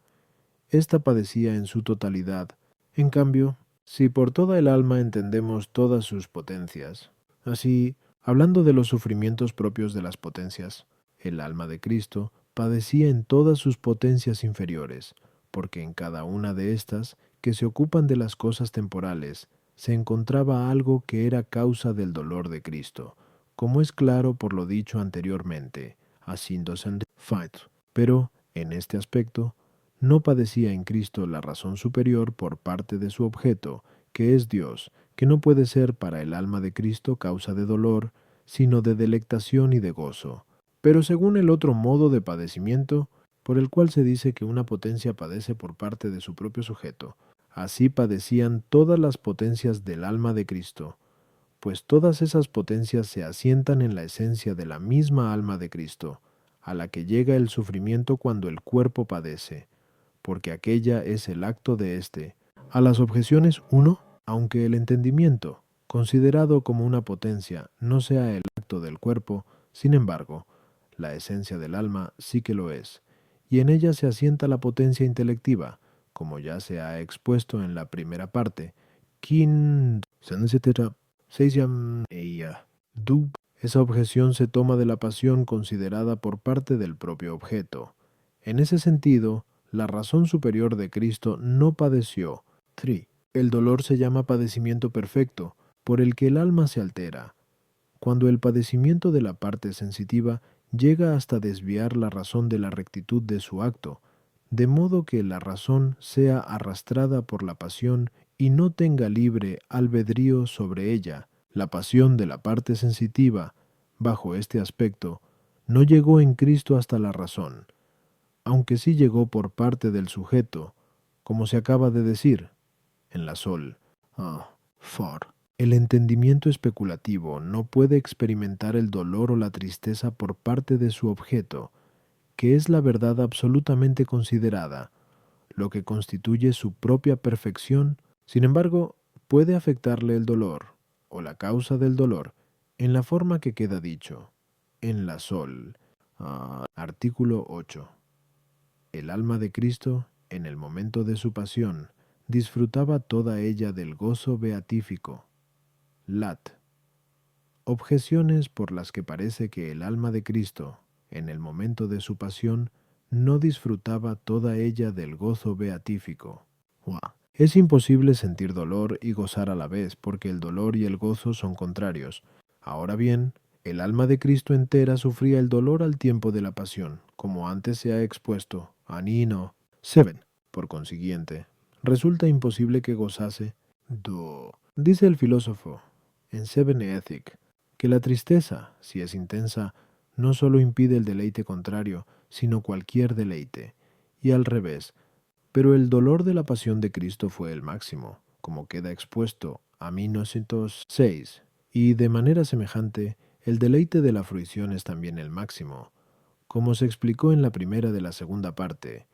ésta padecía en su totalidad. En cambio, si por toda el alma entendemos todas sus potencias, así, hablando de los sufrimientos propios de las potencias, el alma de Cristo padecía en todas sus potencias inferiores, porque en cada una de estas, que se ocupan de las cosas temporales, se encontraba algo que era causa del dolor de Cristo, como es claro por lo dicho anteriormente, haciéndose fight. Pero, en este aspecto, no padecía en Cristo la razón superior por parte de su objeto, que es Dios, que no puede ser para el alma de Cristo causa de dolor, sino de delectación y de gozo. Pero según el otro modo de padecimiento, por el cual se dice que una potencia padece por parte de su propio sujeto, así padecían todas las potencias del alma de Cristo, pues todas esas potencias se asientan en la esencia de la misma alma de Cristo, a la que llega el sufrimiento cuando el cuerpo padece, porque aquella es el acto de éste. A las objeciones 1, aunque el entendimiento, considerado como una potencia, no sea el acto del cuerpo, sin embargo, la esencia del alma sí que lo es, y en ella se asienta la potencia intelectiva, como ya se ha expuesto en la primera parte. Esa objeción se toma de la pasión considerada por parte del propio objeto. En ese sentido, la razón superior de Cristo no padeció. 3. El dolor se llama padecimiento perfecto, por el que el alma se altera, cuando el padecimiento de la parte sensitiva llega hasta desviar la razón de la rectitud de su acto, de modo que la razón sea arrastrada por la pasión y no tenga libre albedrío sobre ella. La pasión de la parte sensitiva, bajo este aspecto, no llegó en Cristo hasta la razón, aunque sí llegó por parte del sujeto, como se acaba de decir, en la Sol. For. El entendimiento especulativo no puede experimentar el dolor o la tristeza por parte de su objeto, que es la verdad absolutamente considerada, lo que constituye su propia perfección. Sin embargo, puede afectarle el dolor, o la causa del dolor, en la forma que queda dicho, en la Sol. Artículo 8. El alma de Cristo, en el momento de su pasión, disfrutaba toda ella del gozo beatífico. Lat. Objeciones por las que parece que el alma de Cristo, en el momento de su pasión, no disfrutaba toda ella del gozo beatífico. Es imposible sentir dolor y gozar a la vez, porque el dolor y el gozo son contrarios. Ahora bien, el alma de Cristo entera sufría el dolor al tiempo de la pasión, como antes se ha expuesto. Anino 7. Por consiguiente, resulta imposible que gozase. Dice el filósofo, en Seven Ethic, que la tristeza, si es intensa, no sólo impide el deleite contrario, sino cualquier deleite, y al revés. Pero el dolor de la pasión de Cristo fue el máximo, como queda expuesto a 1906, y de manera semejante, el deleite de la fruición es también el máximo, como se explicó en la primera de la segunda parte,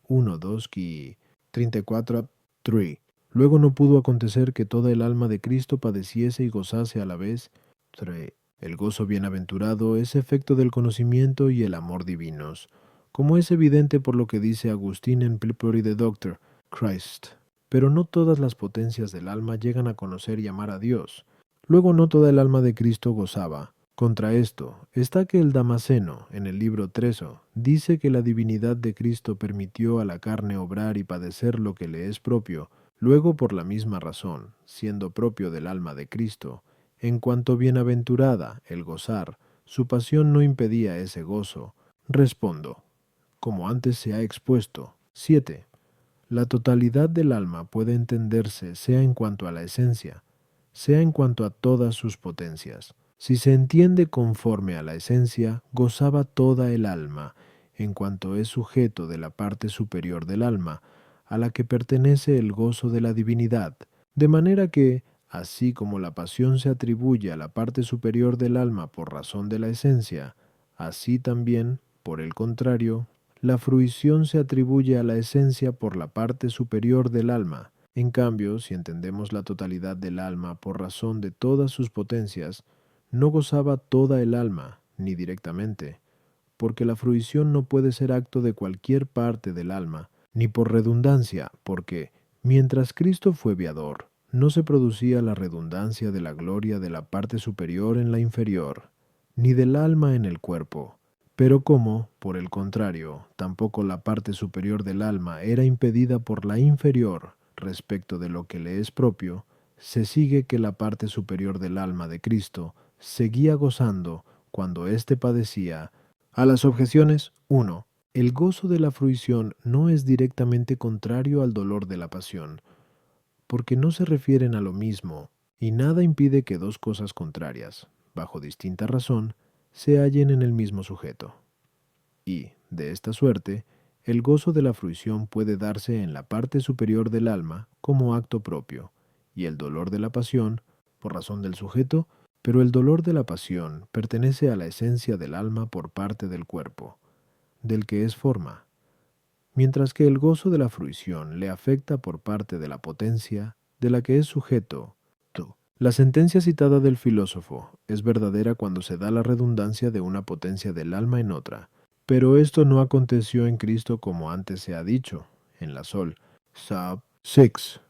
1, 2 y 34, 3. Luego no pudo acontecer que toda el alma de Cristo padeciese y gozase a la vez. 3. El gozo bienaventurado es efecto del conocimiento y el amor divinos, como es evidente por lo que dice Agustín en Plepori de Doctor Christ. Pero no todas las potencias del alma llegan a conocer y amar a Dios. Luego no toda el alma de Cristo gozaba. Contra esto está que el Damasceno, en el libro 3, dice que la divinidad de Cristo permitió a la carne obrar y padecer lo que le es propio, luego por la misma razón, siendo propio del alma de Cristo, en cuanto bienaventurada el gozar, su pasión no impedía ese gozo. Respondo, como antes se ha expuesto. 7. La totalidad del alma puede entenderse sea en cuanto a la esencia, sea en cuanto a todas sus potencias. Si se entiende conforme a la esencia, gozaba toda el alma, en cuanto es sujeto de la parte superior del alma, a la que pertenece el gozo de la divinidad, de manera que, así como la pasión se atribuye a la parte superior del alma por razón de la esencia, así también, por el contrario, la fruición se atribuye a la esencia por la parte superior del alma. En cambio, si entendemos la totalidad del alma por razón de todas sus potencias, no gozaba toda el alma, ni directamente, porque la fruición no puede ser acto de cualquier parte del alma, ni por redundancia, porque, mientras Cristo fue viador, no se producía la redundancia de la gloria de la parte superior en la inferior, ni del alma en el cuerpo. Pero como, por el contrario, tampoco la parte superior del alma era impedida por la inferior respecto de lo que le es propio, se sigue que la parte superior del alma de Cristo seguía gozando cuando éste padecía. A las objeciones, 1. El gozo de la fruición no es directamente contrario al dolor de la pasión, porque no se refieren a lo mismo, y nada impide que dos cosas contrarias, bajo distinta razón, se hallen en el mismo sujeto. Y, de esta suerte, el gozo de la fruición puede darse en la parte superior del alma como acto propio, y el dolor de la pasión, por razón del sujeto, pero el dolor de la pasión pertenece a la esencia del alma por parte del cuerpo, del que es forma, mientras que el gozo de la fruición le afecta por parte de la potencia de la que es sujeto. La sentencia citada del filósofo es verdadera cuando se da la redundancia de una potencia del alma en otra, pero esto no aconteció en Cristo como antes se ha dicho, en la Sol. Sub 6.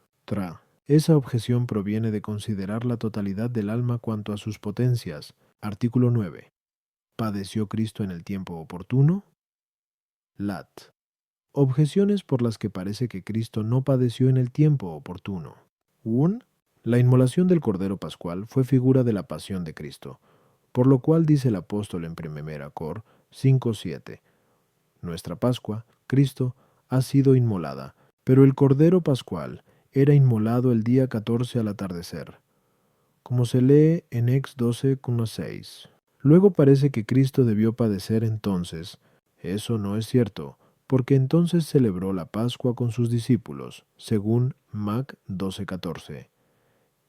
Esa objeción proviene de considerar la totalidad del alma cuanto a sus potencias. Artículo 9. ¿Padeció Cristo en el tiempo oportuno? Lat. Objeciones por las que parece que Cristo no padeció en el tiempo oportuno. 1. La inmolación del Cordero Pascual fue figura de la pasión de Cristo, por lo cual dice el apóstol en 1 Cor 5:7, nuestra Pascua, Cristo, ha sido inmolada, pero el Cordero Pascual era inmolado el día 14 al atardecer, como se lee en Ex 12:6. Luego parece que Cristo debió padecer entonces. Eso no es cierto, porque entonces celebró la Pascua con sus discípulos, según Mac 12:14.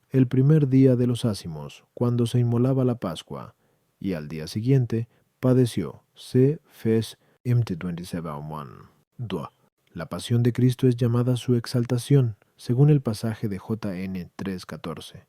El primer día de los ázimos, cuando se inmolaba la Pascua, y al día siguiente padeció. C. Fes. Mt 27:1. 2. La pasión de Cristo es llamada su exaltación, según el pasaje de J.N. 3:14.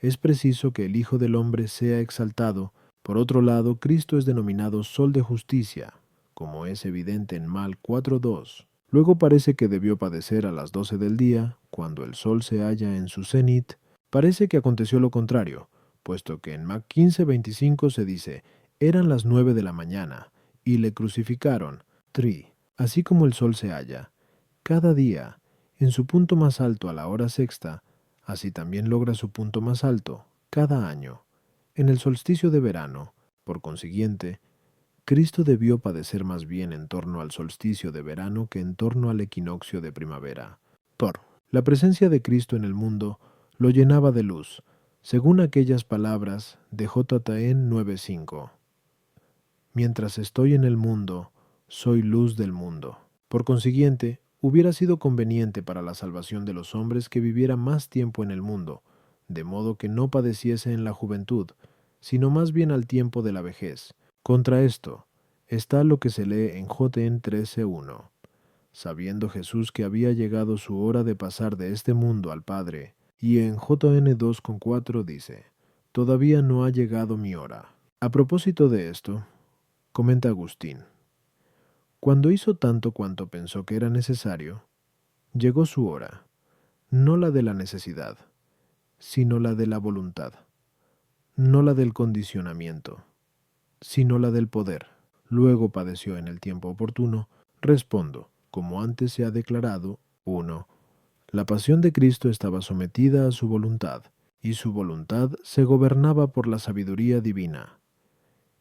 Es preciso que el Hijo del Hombre sea exaltado. Por otro lado, Cristo es denominado Sol de Justicia, como es evidente en Mal 4:2. Luego parece que debió padecer a las 12 del día, cuando el sol se halla en su cenit. Parece que aconteció lo contrario, puesto que en Mac 15:25 se dice, eran las 9 de la mañana, y le crucificaron. 3. Así como el sol se halla, cada día, en su punto más alto a la hora sexta, así también logra su punto más alto, cada año, en el solsticio de verano. Por consiguiente, Cristo debió padecer más bien en torno al solsticio de verano que en torno al equinoccio de primavera. Por la presencia de Cristo en el mundo lo llenaba de luz, según aquellas palabras de J.N. 9:5. Mientras estoy en el mundo, soy luz del mundo. Por consiguiente, hubiera sido conveniente para la salvación de los hombres que viviera más tiempo en el mundo, de modo que no padeciese en la juventud, sino más bien al tiempo de la vejez. Contra esto está lo que se lee en J.N. 13:1. Sabiendo Jesús que había llegado su hora de pasar de este mundo al Padre, y en J.N. 2:4 dice, todavía no ha llegado mi hora. A propósito de esto, comenta Agustín, cuando hizo tanto cuanto pensó que era necesario, llegó su hora, no la de la necesidad, sino la de la voluntad, no la del condicionamiento, sino la del poder. Luego padeció en el tiempo oportuno. Respondo, como antes se ha declarado, 1. La pasión de Cristo estaba sometida a su voluntad, y su voluntad se gobernaba por la sabiduría divina,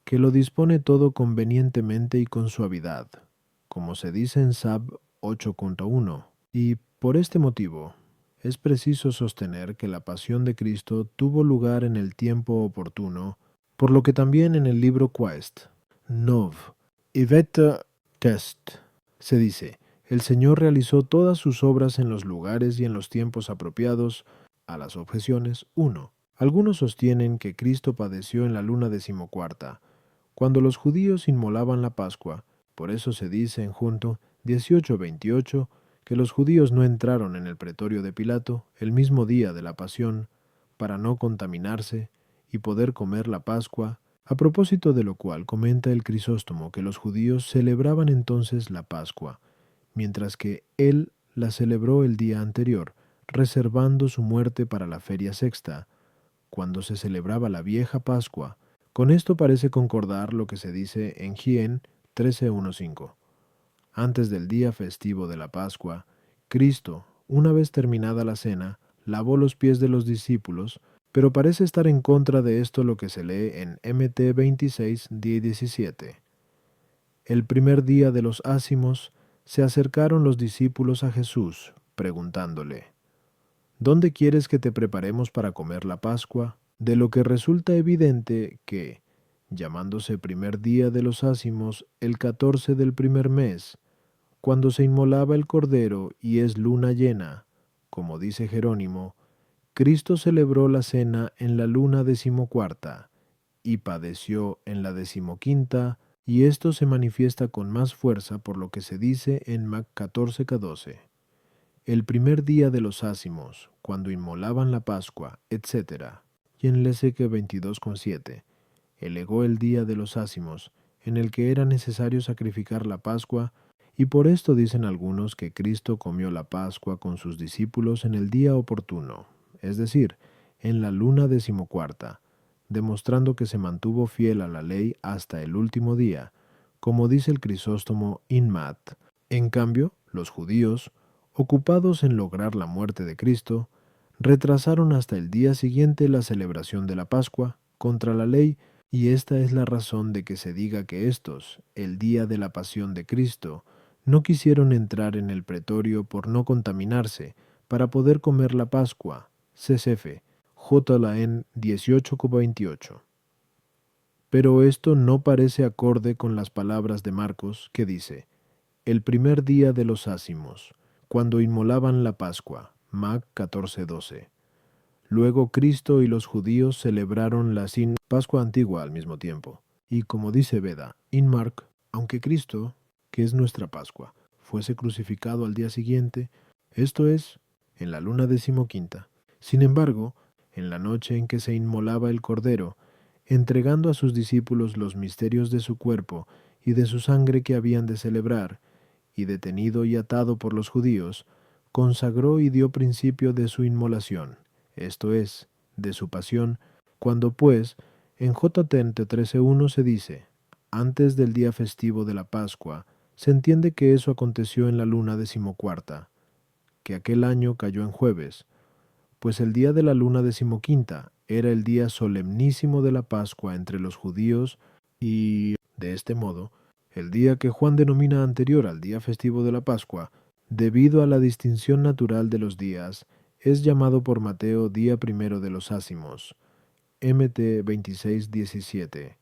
que lo dispone todo convenientemente y con suavidad, como se dice en Sab 8:1, y por este motivo es preciso sostener que la pasión de Cristo tuvo lugar en el tiempo oportuno, por lo que también en el libro Quaest, Nov, Iveta Test, se dice, el Señor realizó todas sus obras en los lugares y en los tiempos apropiados a las objeciones. 1. Algunos sostienen que Cristo padeció en la luna decimocuarta, cuando los judíos inmolaban la Pascua. Por eso se dice en Junto 18:28 que los judíos no entraron en el pretorio de Pilato el mismo día de la pasión para no contaminarse y poder comer la Pascua, a propósito de lo cual comenta el Crisóstomo que los judíos celebraban entonces la Pascua, mientras que él la celebró el día anterior, reservando su muerte para la feria sexta, cuando se celebraba la vieja Pascua. Con esto parece concordar lo que se dice en Gien 13:15. Antes del día festivo de la Pascua, Cristo, una vez terminada la cena, lavó los pies de los discípulos, pero parece estar en contra de esto lo que se lee en Mt 26:17. El primer día de los ázimos, se acercaron los discípulos a Jesús, preguntándole, ¿dónde quieres que te preparemos para comer la Pascua? De lo que resulta evidente que, llamándose primer día de los ázimos, el 14 del primer mes, cuando se inmolaba el cordero y es luna llena, como dice Jerónimo, Cristo celebró la cena en la luna decimocuarta y padeció en la decimoquinta, y esto se manifiesta con más fuerza por lo que se dice en Mac 14:12. El primer día de los ázimos, cuando inmolaban la Pascua, etc. Y en Leseque 22:7, elegó el día de los ázimos, en el que era necesario sacrificar la Pascua, y por esto dicen algunos que Cristo comió la Pascua con sus discípulos en el día oportuno, es decir, en la luna decimocuarta, demostrando que se mantuvo fiel a la ley hasta el último día, como dice el Crisóstomo Inmat. En cambio, los judíos, ocupados en lograr la muerte de Cristo, retrasaron hasta el día siguiente la celebración de la Pascua contra la ley Y esta es la razón de que se diga que éstos, el día de la pasión de Cristo, no quisieron entrar en el pretorio por no contaminarse, para poder comer la Pascua. CCF, JLN 18,28. Pero esto no parece acorde con las palabras de Marcos, que dice, el primer día de los ácimos, cuando inmolaban la Pascua. Mac 14:12. Luego Cristo y los judíos celebraron la Pascua antigua al mismo tiempo. Y como dice Beda, in Mark, aunque Cristo, que es nuestra Pascua, fuese crucificado al día siguiente, esto es, en la luna decimoquinta. Sin embargo, en la noche en que se inmolaba el Cordero, entregando a sus discípulos los misterios de su cuerpo y de su sangre que habían de celebrar, y detenido y atado por los judíos, consagró y dio principio de su inmolación, esto es, de su pasión, cuando pues, en JT 13:1 se dice, antes del día festivo de la Pascua, se entiende que eso aconteció en la luna decimocuarta, que aquel año cayó en jueves, pues el día de la luna decimoquinta era el día solemnísimo de la Pascua entre los judíos y, de este modo, el día que Juan denomina anterior al día festivo de la Pascua, debido a la distinción natural de los días, es llamado por Mateo día primero de los ácimos, MT 26:17,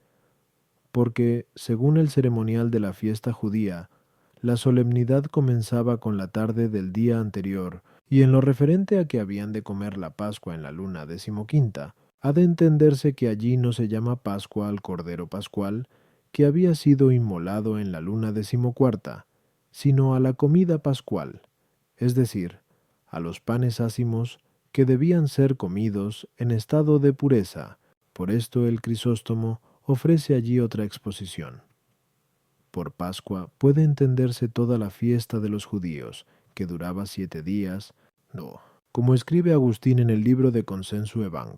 porque, según el ceremonial de la fiesta judía, la solemnidad comenzaba con la tarde del día anterior, y en lo referente a que habían de comer la Pascua en la luna decimoquinta, ha de entenderse que allí no se llama Pascua al Cordero Pascual, que había sido inmolado en la luna decimocuarta, sino a la comida pascual, es decir, a los panes ácimos que debían ser comidos en estado de pureza. Por esto el Crisóstomo ofrece allí otra exposición. Por Pascua puede entenderse toda la fiesta de los judíos, que duraba 7 días, no, como escribe Agustín en el libro de Consensu Evang.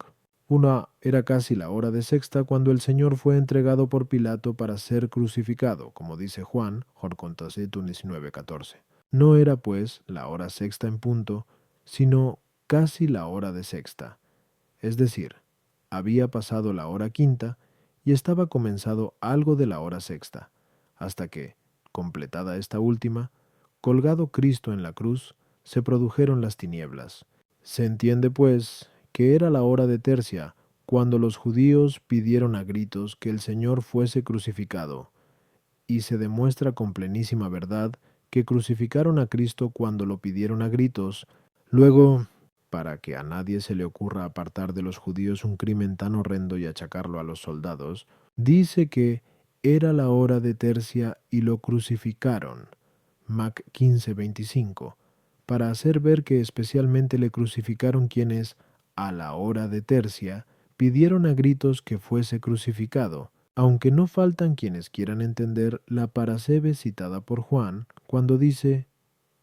Una era casi la hora de sexta cuando el Señor fue entregado por Pilato para ser crucificado, como dice Juan, Horcontasetum 19:14. No era, pues, la hora sexta en punto, sino casi la hora de sexta. Es decir, había pasado la hora quinta y estaba comenzado algo de la hora sexta, hasta que, completada esta última, colgado Cristo en la cruz, se produjeron las tinieblas. Se entiende, pues, que era la hora de tercia, cuando los judíos pidieron a gritos que el Señor fuese crucificado, y se demuestra con plenísima verdad que crucificaron a Cristo cuando lo pidieron a gritos. Luego, para que a nadie se le ocurra apartar de los judíos un crimen tan horrendo y achacarlo a los soldados, dice que era la hora de tercia y lo crucificaron, Mac 15:25, para hacer ver que especialmente le crucificaron quienes, a la hora de tercia, pidieron a gritos que fuese crucificado, aunque no faltan quienes quieran entender la parasebe citada por Juan, cuando dice,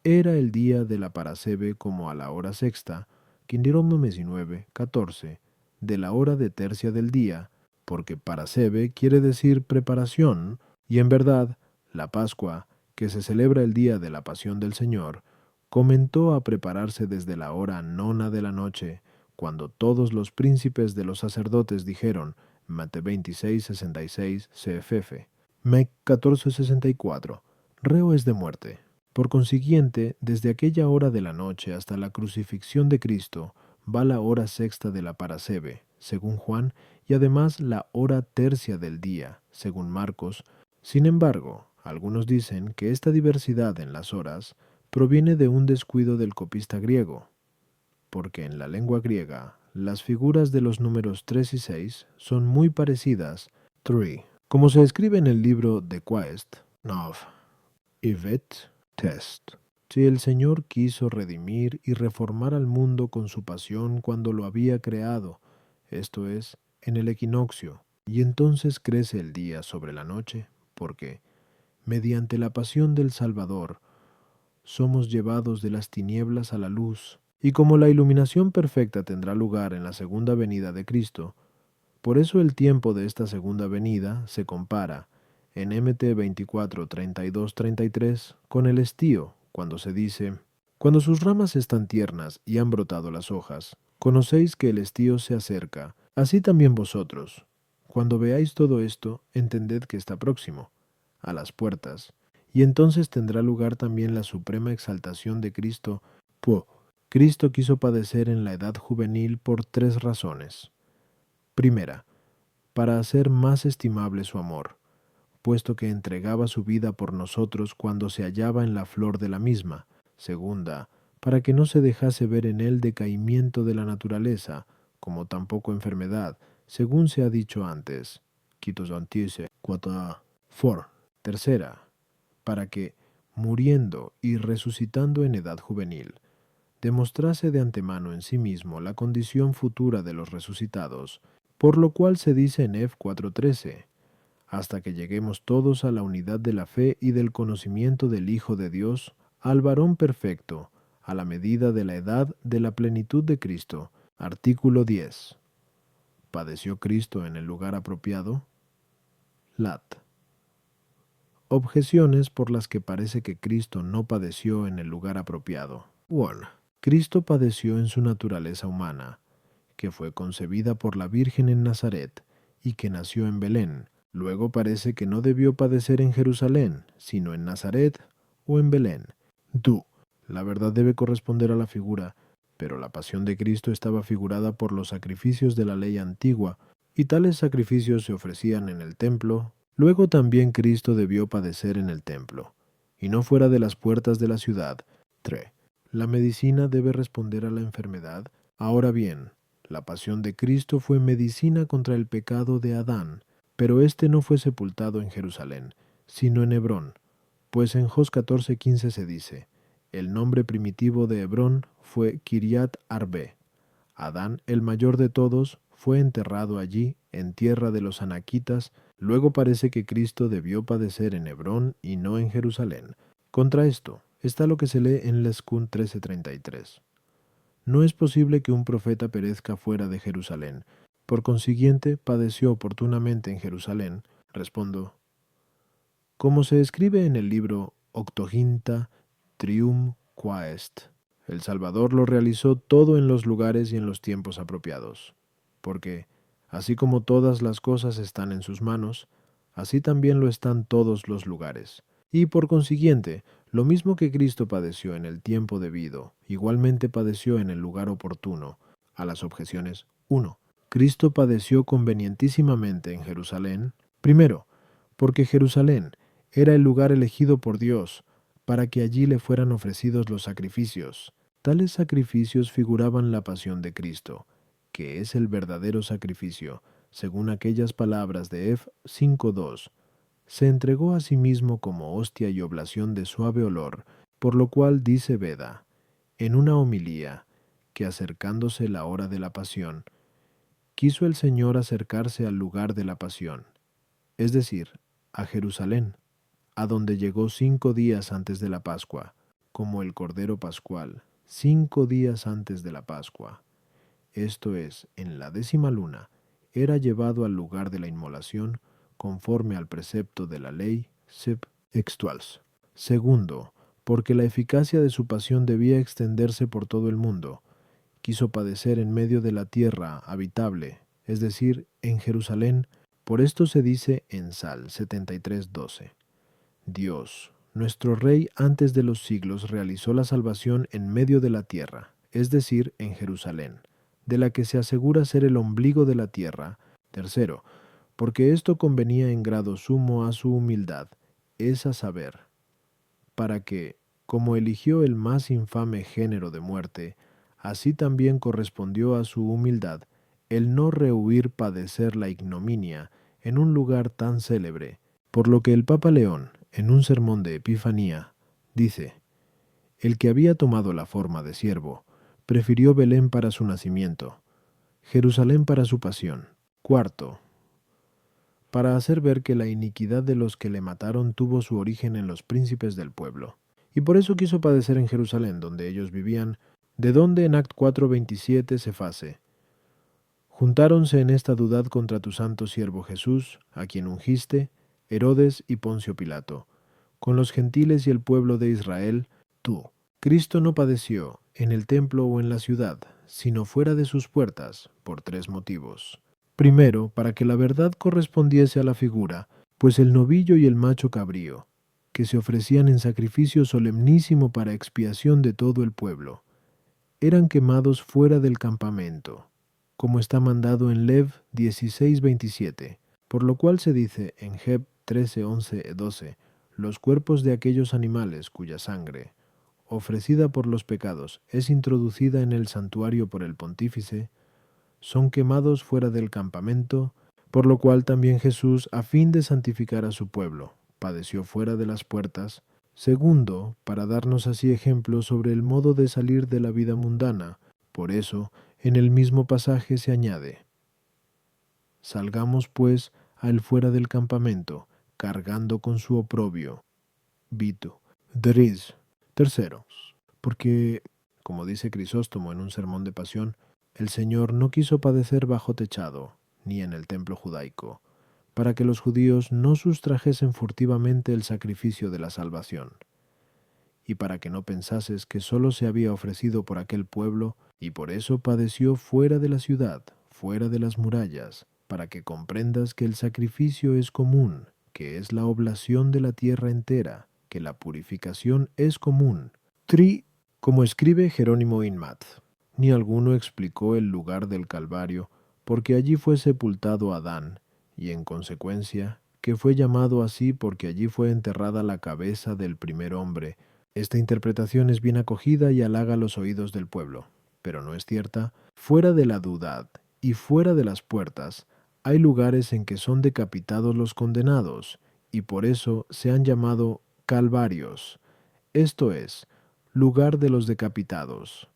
era el día de la parasebe como a la hora sexta, Quindiromo 19:14, de la hora de tercia del día, porque parasebe quiere decir preparación, y en verdad, la Pascua, que se celebra el día de la pasión del Señor, comenzó a prepararse desde la hora nona de la noche, cuando todos los príncipes de los sacerdotes dijeron, Mate 26:66 CFF, Mec 14:64, reo es de muerte. Por consiguiente, desde aquella hora de la noche hasta la crucifixión de Cristo, va la hora sexta de la parasebe, según Juan, y además la hora tercia del día, según Marcos. Sin embargo, algunos dicen que esta diversidad en las horas proviene de un descuido del copista griego, porque en la lengua griega las figuras de los números 3 y 6 son muy parecidas, 3, como se escribe en el libro de Quaest, Nov, Evet, Test. Si el Señor quiso redimir y reformar al mundo con su pasión cuando lo había creado, esto es, en el equinoccio, y entonces crece el día sobre la noche, porque, mediante la pasión del Salvador, somos llevados de las tinieblas a la luz, y como la iluminación perfecta tendrá lugar en la segunda venida de Cristo, por eso el tiempo de esta segunda venida se compara, en MT 24:32-33, con el estío, cuando se dice, cuando sus ramas están tiernas y han brotado las hojas, conocéis que el estío se acerca, así también vosotros, Cuando veáis todo esto, entended que está próximo, a las puertas, y entonces tendrá lugar también la suprema exaltación de Cristo. Cristo quiso padecer en la edad juvenil por 3 razones. Primera, para hacer más estimable su amor, puesto que entregaba su vida por nosotros cuando se hallaba en la flor de la misma. Segunda, para que no se dejase ver en él decaimiento de la naturaleza, como tampoco enfermedad, según se ha dicho antes. Quitos antise, quata for. Tercera, para que, muriendo y resucitando en edad juvenil, demostrase de antemano en sí mismo la condición futura de los resucitados, por lo cual se dice en F 4:13, hasta que lleguemos todos a la unidad de la fe y del conocimiento del Hijo de Dios, al varón perfecto, a la medida de la edad de la plenitud de Cristo. Artículo 10. ¿Padeció Cristo en el lugar apropiado? Lat. Objeciones por las que parece que Cristo no padeció en el lugar apropiado. 1. Cristo padeció en su naturaleza humana, que fue concebida por la Virgen en Nazaret y que nació en Belén. Luego parece que no debió padecer en Jerusalén, sino en Nazaret o en Belén. 2. La verdad debe corresponder a la figura, pero la pasión de Cristo estaba figurada por los sacrificios de la ley antigua, y tales sacrificios se ofrecían en el templo. Luego también Cristo debió padecer en el templo, y no fuera de las puertas de la ciudad. 3. La medicina debe responder a la enfermedad. Ahora bien, la pasión de Cristo fue medicina contra el pecado de Adán, pero éste no fue sepultado en Jerusalén, sino en Hebrón, pues en Jos 14:15 se dice, el nombre primitivo de Hebrón fue Kiriat Arbe. Adán, el mayor de todos, fue enterrado allí, en tierra de los anaquitas. Luego parece que Cristo debió padecer en Hebrón y no en Jerusalén. Contra esto está lo que se lee en Leskun 13:33. No es posible que un profeta perezca fuera de Jerusalén. Por consiguiente, padeció oportunamente en Jerusalén. Respondo, como se escribe en el libro Octoginta Trium Quaest, el Salvador lo realizó todo en los lugares y en los tiempos apropiados, porque, así como todas las cosas están en sus manos, así también lo están todos los lugares. Y por consiguiente, lo mismo que Cristo padeció en el tiempo debido, igualmente padeció en el lugar oportuno. A las objeciones 1. Cristo padeció convenientísimamente en Jerusalén. Primero, porque Jerusalén era el lugar elegido por Dios para que allí le fueran ofrecidos los sacrificios. Tales sacrificios figuraban la pasión de Cristo, que es el verdadero sacrificio, según aquellas palabras de F 5:2. Se entregó a sí mismo como hostia y oblación de suave olor, por lo cual dice Beda, en una homilía, que acercándose la hora de la pasión, quiso el Señor acercarse al lugar de la pasión, es decir, a Jerusalén, a donde llegó 5 días antes de la Pascua, como el Cordero Pascual, 5 días antes de la Pascua. Esto es, en la 10ª luna, era llevado al lugar de la inmolación, conforme al precepto de la ley, sep extuals. Segundo, porque la eficacia de su pasión debía extenderse por todo el mundo. Quiso padecer en medio de la tierra habitable, es decir, en Jerusalén. Por esto se dice en Sal 73:12. Dios, nuestro Rey antes de los siglos realizó la salvación en medio de la tierra, es decir, en Jerusalén, de la que se asegura ser el ombligo de la tierra. Tercero, porque esto convenía en grado sumo a su humildad, es a saber, para que, como eligió el más infame género de muerte, así también correspondió a su humildad el no rehuir padecer la ignominia en un lugar tan célebre, por lo que el Papa León, en un sermón de Epifanía, dice, el que había tomado la forma de siervo, prefirió Belén para su nacimiento, Jerusalén para su pasión. Cuarto, para hacer ver que la iniquidad de los que le mataron tuvo su origen en los príncipes del pueblo, y por eso quiso padecer en Jerusalén, donde ellos vivían, de donde en Act 4:27 se face. Juntáronse en esta dudad contra tu santo siervo Jesús, a quien ungiste, Herodes y Poncio Pilato, con los gentiles y el pueblo de Israel, tú. Cristo no padeció en el templo o en la ciudad, sino fuera de sus puertas, por 3 motivos. Primero, para que la verdad correspondiese a la figura, pues el novillo y el macho cabrío, que se ofrecían en sacrificio solemnísimo para expiación de todo el pueblo, eran quemados fuera del campamento, como está mandado en Lev 16:27, por lo cual se dice en Heb 13:11-12, los cuerpos de aquellos animales cuya sangre, ofrecida por los pecados, es introducida en el santuario por el pontífice, son quemados fuera del campamento, por lo cual también Jesús, a fin de santificar a su pueblo, padeció fuera de las puertas. Segundo, para darnos así ejemplo sobre el modo de salir de la vida mundana. Por eso, en el mismo pasaje se añade: salgamos pues al fuera del campamento, cargando con su oprobio. Vito. Deriz. Tercero, porque, como dice Crisóstomo en un sermón de pasión, el Señor no quiso padecer bajo techado, ni en el templo judaico, para que los judíos no sustrajesen furtivamente el sacrificio de la salvación, y para que no pensases que sólo se había ofrecido por aquel pueblo, y por eso padeció fuera de la ciudad, fuera de las murallas, para que comprendas que el sacrificio es común, que es la oblación de la tierra entera, que la purificación es común. Como escribe Jerónimo Inmat, ni alguno explicó el lugar del Calvario, porque allí fue sepultado Adán, y en consecuencia, que fue llamado así porque allí fue enterrada la cabeza del primer hombre. Esta interpretación es bien acogida y halaga los oídos del pueblo, pero no es cierta. Fuera de la dudad y fuera de las puertas, hay lugares en que son decapitados los condenados, y por eso se han llamado calvarios, esto es, lugar de los decapitados.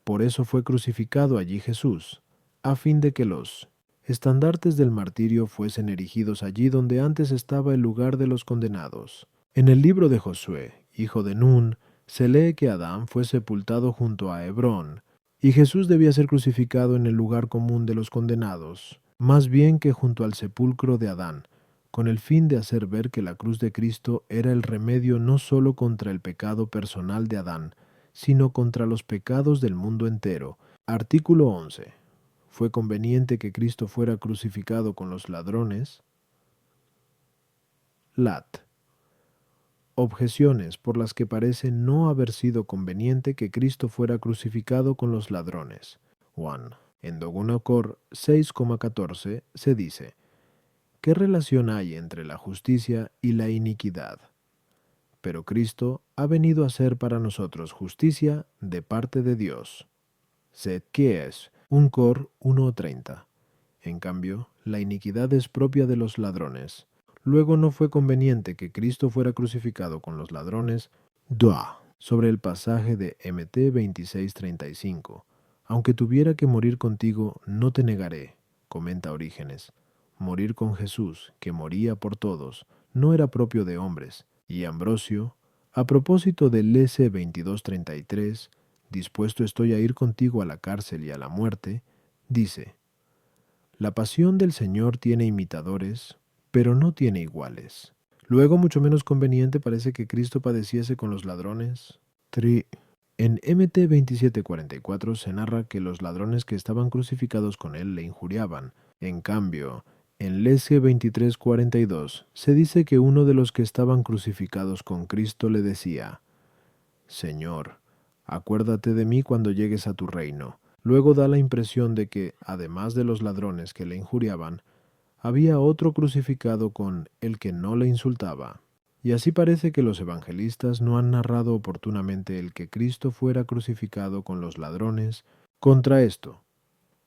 Por eso fue crucificado allí Jesús, a fin de que los estandartes del martirio fuesen erigidos allí donde antes estaba el lugar de los condenados. En el libro de Josué, hijo de Nun, se lee que Adán fue sepultado junto a Hebrón, y Jesús debía ser crucificado en el lugar común de los condenados, más bien que junto al sepulcro de Adán, con el fin de hacer ver que la cruz de Cristo era el remedio no sólo contra el pecado personal de Adán, sino contra los pecados del mundo entero. Artículo 11. ¿Fue conveniente que Cristo fuera crucificado con los ladrones? Lat. Objeciones por las que parece no haber sido conveniente que Cristo fuera crucificado con los ladrones. 1. En Dogunocor 6,14 se dice: ¿qué relación hay entre la justicia y la iniquidad? Pero Cristo ha venido a ser para nosotros justicia de parte de Dios. Sed que es, un cor 1:30. En cambio, la iniquidad es propia de los ladrones. Luego no fue conveniente que Cristo fuera crucificado con los ladrones. Dua. Sobre el pasaje de Mt 26:35. Aunque tuviera que morir contigo, no te negaré, comenta Orígenes. Morir con Jesús, que moría por todos, no era propio de hombres. Y Ambrosio, a propósito del S 22:33, dispuesto estoy a ir contigo a la cárcel y a la muerte, dice: la pasión del Señor tiene imitadores, pero no tiene iguales. Luego, mucho menos conveniente parece que Cristo padeciese con los ladrones. En Mt 27:44 se narra que los ladrones que estaban crucificados con él le injuriaban. En cambio, en Lese 23:42 se dice que uno de los que estaban crucificados con Cristo le decía: Señor, acuérdate de mí cuando llegues a tu reino. Luego da la impresión de que, además de los ladrones que le injuriaban, había otro crucificado con el que no le insultaba. Y así parece que los evangelistas no han narrado oportunamente el que Cristo fuera crucificado con los ladrones. Contra esto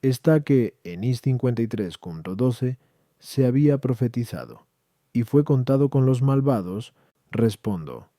está que en Is 53:12 se había profetizado: y fue contado con los malvados. Respondo: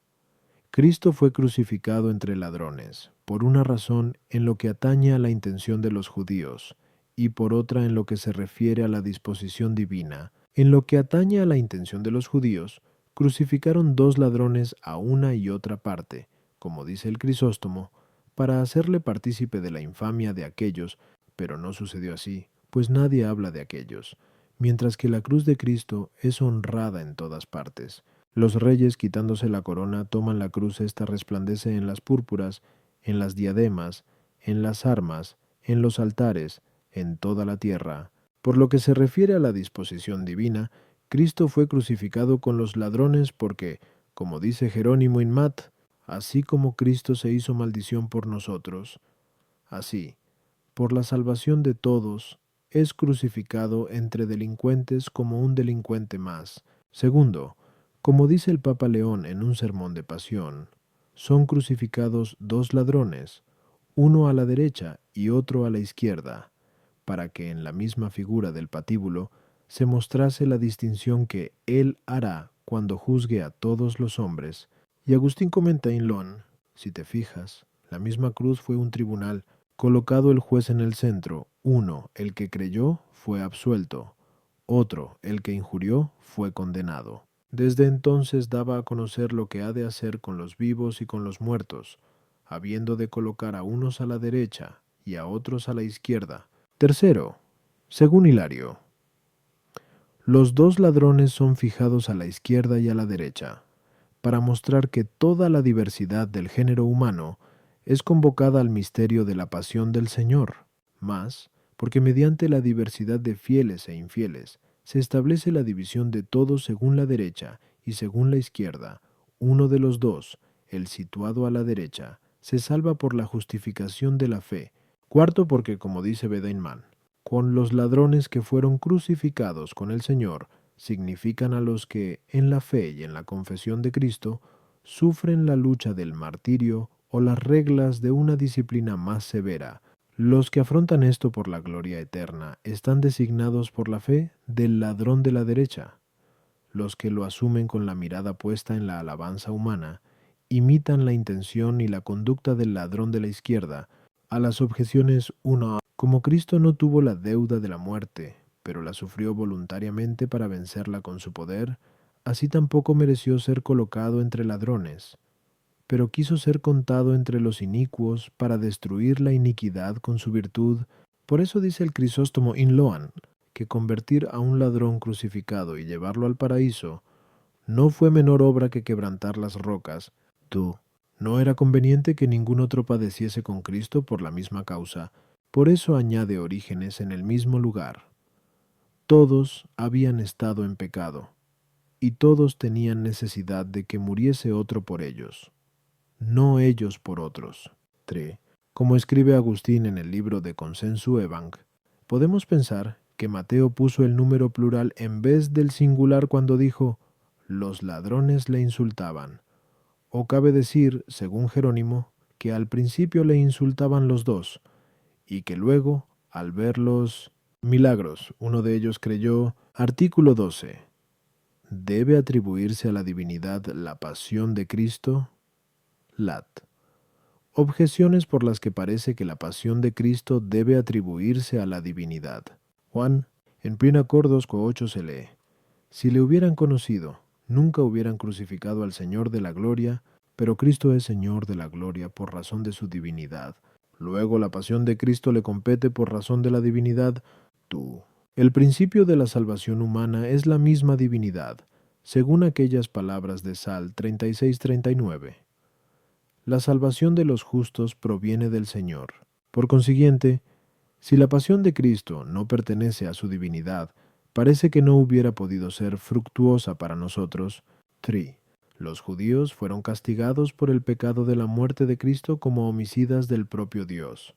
Cristo fue crucificado entre ladrones, por una razón en lo que atañe a la intención de los judíos, y por otra en lo que se refiere a la disposición divina. En lo que atañe a la intención de los judíos, crucificaron dos ladrones a una y otra parte, como dice el Crisóstomo, para hacerle partícipe de la infamia de aquellos, pero no sucedió así, pues nadie habla de aquellos, mientras que la cruz de Cristo es honrada en todas partes. Los reyes, quitándose la corona, toman la cruz. Esta resplandece en las púrpuras, en las diademas, en las armas, en los altares, en toda la tierra, Por lo que se refiere a la disposición divina, Cristo fue crucificado con los ladrones porque, como dice Jerónimo in Mat, así como Cristo se hizo maldición por nosotros, así, por la salvación de todos, es crucificado entre delincuentes como un delincuente más. Segundo, como dice el Papa León en un sermón de pasión, son crucificados dos ladrones, uno a la derecha y otro a la izquierda, para que en la misma figura del patíbulo se mostrase la distinción que Él hará cuando juzgue a todos los hombres. Y Agustín comenta en Lon, si te fijas, la misma cruz fue un tribunal, colocado el juez en el centro, uno, el que creyó, fue absuelto, otro, el que injurió, fue condenado. Desde entonces daba a conocer lo que ha de hacer con los vivos y con los muertos, habiendo de colocar a unos a la derecha y a otros a la izquierda. Tercero, según Hilario, los dos ladrones son fijados a la izquierda y a la derecha, para mostrar que toda la diversidad del género humano es convocada al misterio de la pasión del Señor, más porque mediante la diversidad de fieles e infieles se establece la división de todos según la derecha y según la izquierda. Uno de los dos, el situado a la derecha, se salva por la justificación de la fe. Cuarto, porque, como dice Bedeinman, con los ladrones que fueron crucificados con el Señor, significan a los que, en la fe y en la confesión de Cristo, sufren la lucha del martirio o las reglas de una disciplina más severa. Los que afrontan esto por la gloria eterna están designados por la fe del ladrón de la derecha. Los que lo asumen con la mirada puesta en la alabanza humana, imitan la intención y la conducta del ladrón de la izquierda. A las objeciones 1, como Cristo no tuvo la deuda de la muerte, pero la sufrió voluntariamente para vencerla con su poder, así tampoco mereció ser colocado entre ladrones, pero quiso ser contado entre los inicuos para destruir la iniquidad con su virtud. Por eso dice el Crisóstomo in Loan, que convertir a un ladrón crucificado y llevarlo al paraíso no fue menor obra que quebrantar las rocas. Tú, ¿no era conveniente que ningún otro padeciese con Cristo por la misma causa? Por eso añade Orígenes en el mismo lugar. Todos habían estado en pecado, y todos tenían necesidad de que muriese otro por ellos, no ellos por otros. 3. Como escribe Agustín en el libro de Consensu Evang, podemos pensar que Mateo puso el número plural en vez del singular cuando dijo, los ladrones le insultaban. O cabe decir, según Jerónimo, que al principio le insultaban los dos, y que luego, al ver los milagros, uno de ellos creyó. Artículo 12. ¿Debe atribuirse a la divinidad la pasión de Cristo? Lat. Objeciones por las que parece que la pasión de Cristo debe atribuirse a la divinidad. Juan, en Prina Cordos co 8 se lee, si le hubieran conocido, nunca hubieran crucificado al Señor de la gloria, pero Cristo es Señor de la gloria por razón de su divinidad. Luego la pasión de Cristo le compete por razón de la divinidad. Tú. El principio de la salvación humana es la misma divinidad, según aquellas palabras de Sal 36-39. La salvación de los justos proviene del Señor. Por consiguiente, si la pasión de Cristo no pertenece a su divinidad, parece que no hubiera podido ser fructuosa para nosotros. 3. Los judíos fueron castigados por el pecado de la muerte de Cristo como homicidas del propio Dios.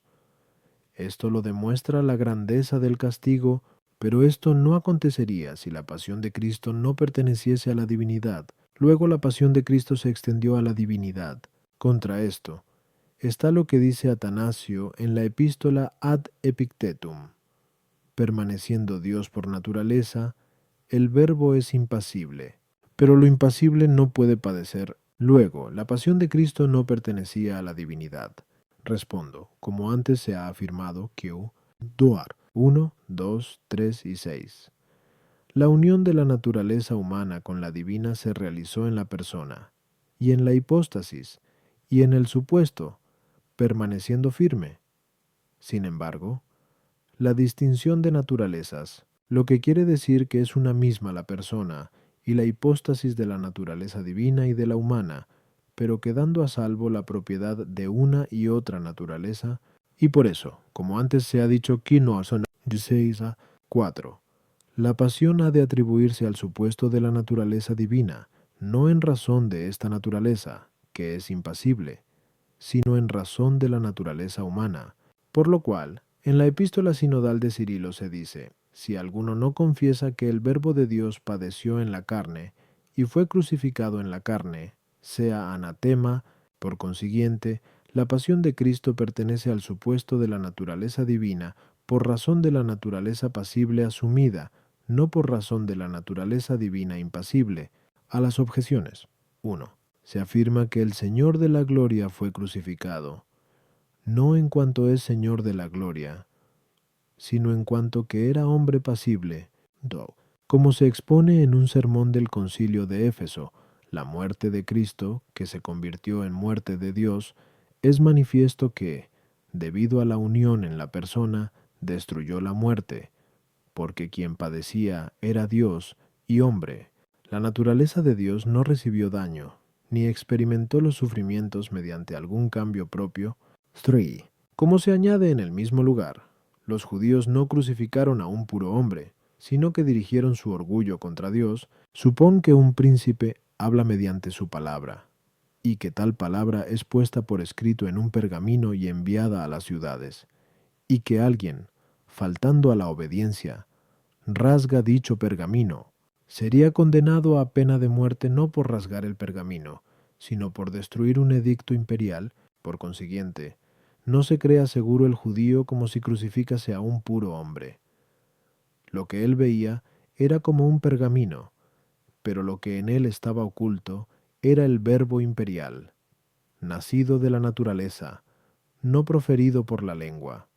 Esto lo demuestra la grandeza del castigo, pero esto no acontecería si la pasión de Cristo no perteneciese a la divinidad. Luego la pasión de Cristo se extendió a la divinidad. Contra esto está lo que dice Atanasio en la epístola Ad Epictetum. Permaneciendo Dios por naturaleza, el verbo es impasible, pero lo impasible no puede padecer. Luego, la pasión de Cristo no pertenecía a la divinidad. Respondo, como antes se ha afirmado, Q, Duar 1, 2, 3 y 6. La unión de la naturaleza humana con la divina se realizó en la persona, y en la hipóstasis, y en el supuesto, permaneciendo firme. Sin embargo, la distinción de naturalezas, lo que quiere decir que es una misma la persona y la hipóstasis de la naturaleza divina y de la humana, pero quedando a salvo la propiedad de una y otra naturaleza, y por eso, como antes se ha dicho, 4. La pasión ha de atribuirse al supuesto de la naturaleza divina, no en razón de esta naturaleza, que es impasible, sino en razón de la naturaleza humana. Por lo cual, en la epístola sinodal de Cirilo se dice: si alguno no confiesa que el Verbo de Dios padeció en la carne y fue crucificado en la carne, sea anatema. Por consiguiente, la pasión de Cristo pertenece al supuesto de la naturaleza divina por razón de la naturaleza pasible asumida, no por razón de la naturaleza divina impasible. A las objeciones. 1. Se afirma que el Señor de la gloria fue crucificado, no en cuanto es Señor de la gloria, sino en cuanto que era hombre pasible. 2. Como se expone en un sermón del concilio de Éfeso, la muerte de Cristo, que se convirtió en muerte de Dios, es manifiesto que, debido a la unión en la persona, destruyó la muerte, porque quien padecía era Dios y hombre. La naturaleza de Dios no recibió daño, ni experimentó los sufrimientos mediante algún cambio propio. 3. Como se añade en el mismo lugar, los judíos no crucificaron a un puro hombre, sino que dirigieron su orgullo contra Dios. Supón que un príncipe habla mediante su palabra, y que tal palabra es puesta por escrito en un pergamino y enviada a las ciudades, y que alguien, faltando a la obediencia, rasga dicho pergamino, sería condenado a pena de muerte no por rasgar el pergamino, sino por destruir un edicto imperial. Por consiguiente, no se crea seguro el judío como si crucificase a un puro hombre. Lo que él veía era como un pergamino, pero lo que en él estaba oculto era el verbo imperial, nacido de la naturaleza, no proferido por la lengua.